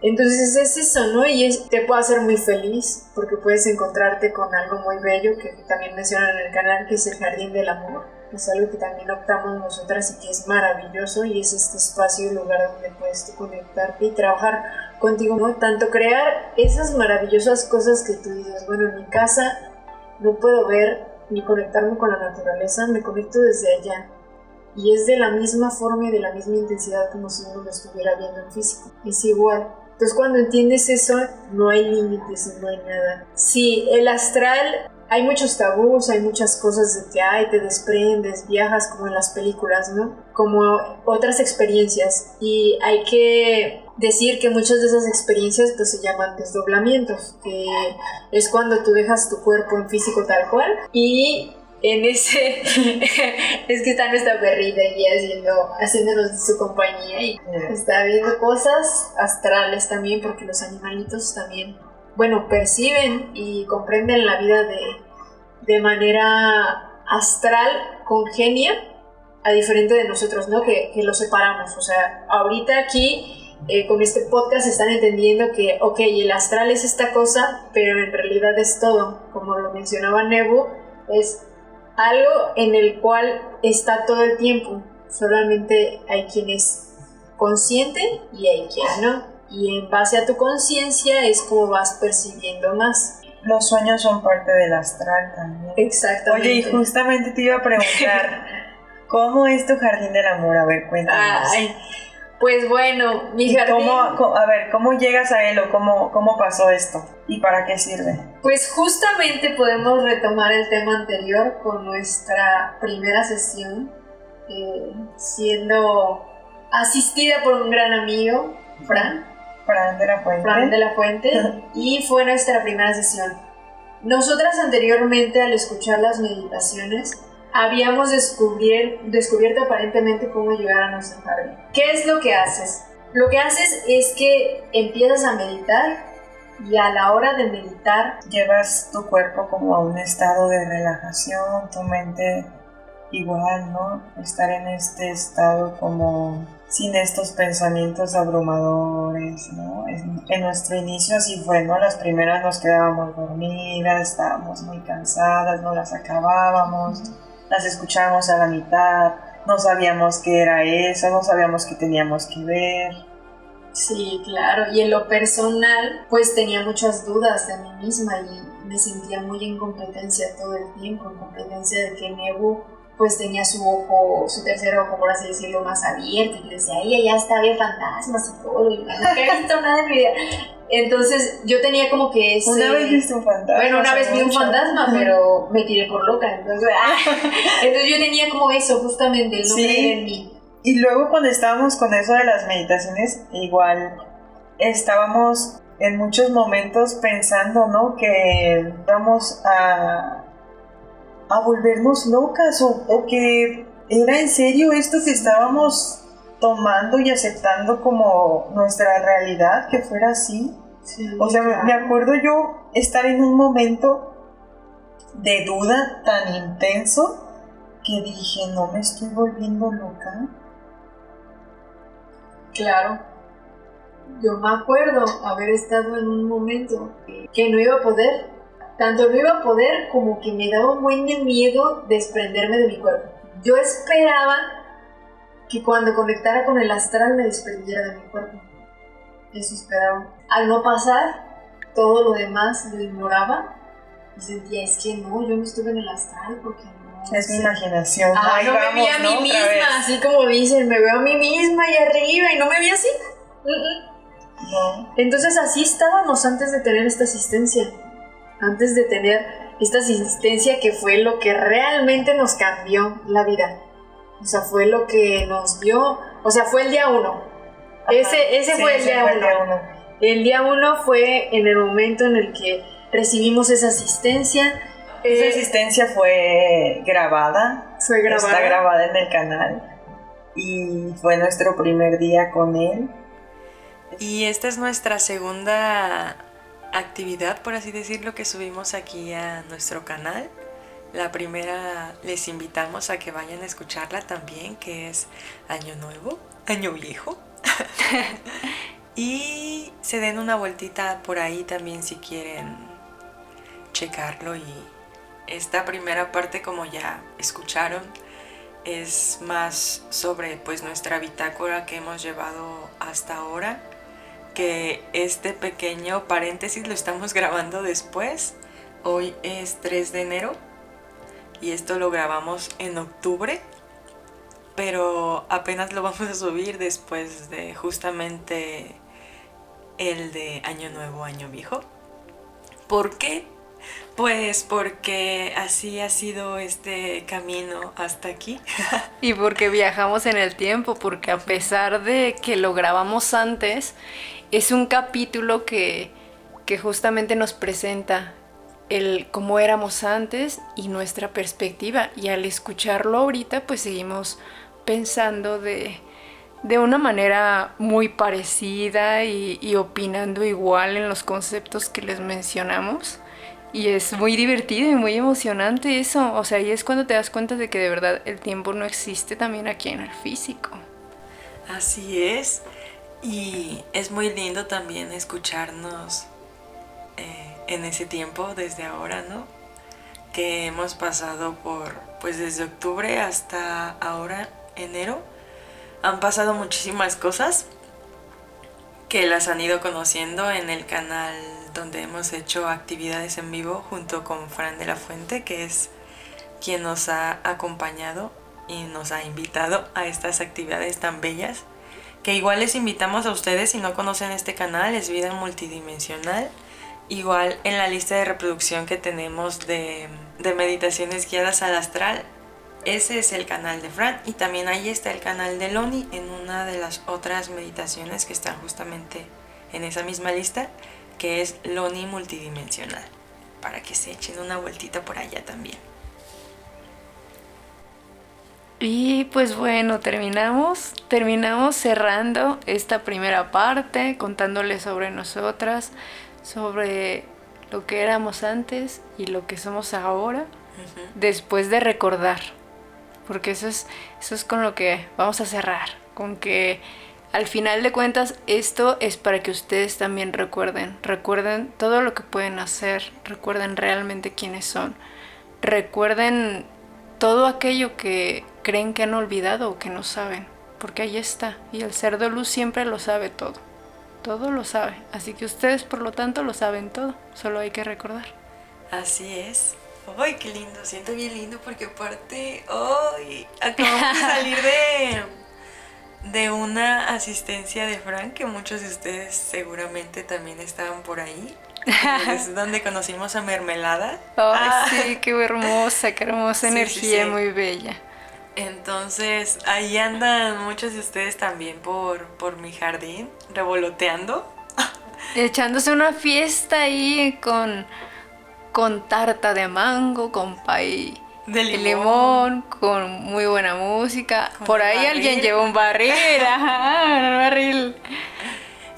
S3: Entonces es eso, ¿no? Y te puede hacer muy feliz porque puedes encontrarte con algo muy bello que también mencionan en el canal, que es el Jardín del Amor. Es algo que también optamos nosotras y que es maravilloso, y es este espacio y lugar donde puedes tú conectarte y trabajar contigo, ¿no? Tanto crear esas maravillosas cosas que tú dices, bueno, en mi casa no puedo ver ni conectarme con la naturaleza, me conecto desde allá. Y es de la misma forma y de la misma intensidad como si uno lo estuviera viendo en físico. Es igual. Entonces cuando entiendes eso, no hay límites, no hay nada. Sí, el astral, hay muchos tabús, hay muchas cosas de que te desprendes, viajas como en las películas, ¿no? Como otras experiencias. Y hay que decir que muchas de esas experiencias pues se llaman desdoblamientos, que es cuando tú dejas tu cuerpo en físico tal cual y en ese es que está nuestra perrita aquí haciéndonos su compañía y está viendo cosas astrales también, porque los animalitos también, bueno, perciben y comprenden la vida de manera astral, congenia, a diferente de nosotros, ¿no? Que lo separamos. O sea, ahorita aquí con este podcast están entendiendo que, ok, el astral es esta cosa, pero en realidad es todo. Como lo mencionaba Nebu, es algo en el cual está todo el tiempo. Solamente hay quien es consciente y hay quien no. Y en base a tu conciencia es como vas percibiendo más.
S1: Los sueños son parte del astral también.
S3: Exactamente.
S1: Oye, y justamente te iba a preguntar, ¿cómo es tu jardín del amor? A ver, cuéntanos.
S3: Ay, pues bueno, mi jardín...
S1: ¿Cómo llegas a él o cómo pasó esto? ¿Y para qué sirve?
S3: Pues justamente podemos retomar el tema anterior con nuestra primera sesión, siendo asistida por un gran amigo, Fran de la Fuente, y fue nuestra primera sesión. Nosotras anteriormente, al escuchar las meditaciones, habíamos descubierto aparentemente cómo llegar a nuestro jardín. ¿Qué es lo que haces? Lo que haces es que empiezas a meditar y a la hora de meditar
S1: llevas tu cuerpo como a un estado de relajación, tu mente igual, ¿no? Estar en este estado como sin estos pensamientos abrumadores, ¿no? En nuestro inicio así fue, ¿no? Las primeras nos quedábamos dormidas, estábamos muy cansadas, no las acabábamos, las escuchábamos a la mitad, no sabíamos qué era eso, no sabíamos qué teníamos que ver.
S3: Sí, claro, y en lo personal pues tenía muchas dudas de mí misma y me sentía muy en competencia todo el tiempo, en competencia de que Nebu pues tenía su tercer ojo, por así decirlo, más abierto, y le decía, ella ya está bien fantasmas y todo, y nunca he visto nada en mi vida. Entonces yo tenía como que ese...
S1: ¿Una vez viste un fantasma?
S3: Bueno, una vez vi un fantasma, pero me tiré por loca, entonces yo tenía como eso, justamente, el no creer en mí.
S1: Y luego cuando estábamos con eso de las meditaciones, igual estábamos en muchos momentos pensando, ¿no? Que vamos a volvernos locas o que era en serio esto que estábamos tomando y aceptando como nuestra realidad, que fuera así.
S3: Sí,
S1: o sea,
S3: claro.
S1: Me acuerdo yo estar en un momento de duda tan intenso que dije, ¿no me estoy volviendo loca?
S3: Claro, yo me acuerdo haber estado en un momento que no iba a poder, tanto no iba a poder como que me daba un buen de miedo desprenderme de mi cuerpo. Yo esperaba que cuando conectara con el astral me desprendiera de mi cuerpo. Eso esperaba. Al no pasar, todo lo demás lo ignoraba y sentía, es que no, yo no estuve en el astral porque no.
S1: Es mi imaginación.
S3: Ahí no me vi a mí misma, así como dicen, me veo a mí misma ahí arriba y no me vi así.
S1: No.
S3: Entonces así estábamos antes de tener esta asistencia. antes de tener esta asistencia que fue lo que realmente nos cambió la vida. O sea, fue lo que nos dio, o sea, fue el día 1. Ese fue el día 1. El día 1 fue en el momento en el que recibimos esa asistencia.
S1: Esa asistencia fue grabada. Está grabada en el canal. Y fue nuestro primer día con él.
S4: Y esta es nuestra segunda actividad, por así decirlo, que subimos aquí a nuestro canal. La primera les invitamos a que vayan a escucharla también, que es Año Nuevo, Año Viejo. Y se den una vueltita por ahí también si quieren checarlo. Y esta primera parte, como ya escucharon, es más sobre pues nuestra bitácora que hemos llevado hasta ahora, que este pequeño paréntesis lo estamos grabando después. Hoy es 3 de enero y esto lo grabamos en octubre, pero apenas lo vamos a subir después de justamente el de Año Nuevo, Año Viejo. ¿Por qué? Pues porque así ha sido este camino hasta aquí.
S2: Y porque viajamos en el tiempo, porque a pesar de que lo grabamos antes, es un capítulo que justamente nos presenta el cómo éramos antes y nuestra perspectiva. Y al escucharlo ahorita, pues seguimos pensando de una manera muy parecida y opinando igual en los conceptos que les mencionamos. Y es muy divertido y muy emocionante eso. O sea, y es cuando te das cuenta de que de verdad el tiempo no existe también aquí en el físico.
S4: Así es. Y es muy lindo también escucharnos en ese tiempo desde ahora, ¿no? Que hemos pasado pues desde octubre hasta ahora, enero. Han pasado muchísimas cosas que las han ido conociendo en el canal donde hemos hecho actividades en vivo junto con Fran de la Fuente, que es quien nos ha acompañado y nos ha invitado a estas actividades tan bellas, que igual les invitamos a ustedes si no conocen este canal. Es Vida Multidimensional. Igual en la lista de reproducción que tenemos de meditaciones guiadas al astral, ese es el canal de Fran, y también ahí está el canal de Loni en una de las otras meditaciones que están justamente en esa misma lista, que es Loni Multidimensional, para que se echen una vueltita por allá también.
S2: Y pues bueno, terminamos cerrando esta primera parte, contándoles sobre nosotras, sobre lo que éramos antes y lo que somos ahora, después de recordar, porque eso es con lo que vamos a cerrar, con que al final de cuentas esto es para que ustedes también recuerden todo lo que pueden hacer, recuerden realmente quiénes son, recuerden todo aquello que creen que han olvidado o que no saben, porque ahí está, y el ser de luz siempre lo sabe todo lo sabe, así que ustedes por lo tanto lo saben todo, solo hay que recordar.
S4: Así es. ¡Ay, qué lindo! Siento bien lindo porque aparte, ¡ay! Acabamos de salir de una asistencia de Fran, que muchos de ustedes seguramente también estaban por ahí. Es donde conocimos a Mermelada.
S2: Sí, qué hermosa sí, energía, sí. Muy bella.
S4: Entonces, ahí andan muchos de ustedes también por mi jardín, revoloteando.
S2: Echándose una fiesta ahí con tarta de mango, con pay de limón, con muy buena música. Con por ahí barril. Alguien lleva un barril, un barril.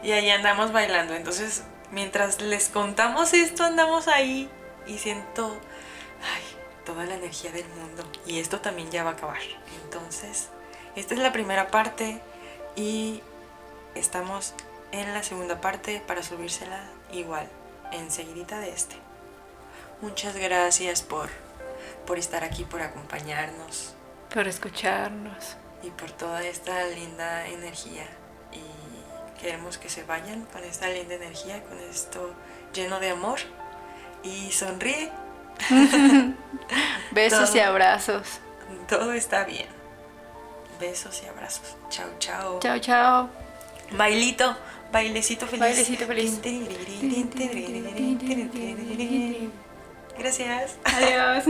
S4: Y ahí andamos bailando. Entonces, mientras les contamos esto, andamos ahí y siento toda la energía del mundo. Y esto también ya va a acabar. Entonces, esta es la primera parte y estamos en la segunda parte para subírsela igual, enseguidita de este. Muchas gracias por estar aquí, por acompañarnos,
S2: por escucharnos
S4: y por toda esta linda energía. Y queremos que se vayan con esta linda energía, con esto lleno de amor. Y sonríe.
S2: Besos todo, y abrazos.
S4: Todo está bien. Besos y abrazos. Chao, chao.
S2: Chao, chao.
S4: Bailito. Bailecito feliz.
S2: Bailecito feliz.
S4: Gracias.
S2: Adiós.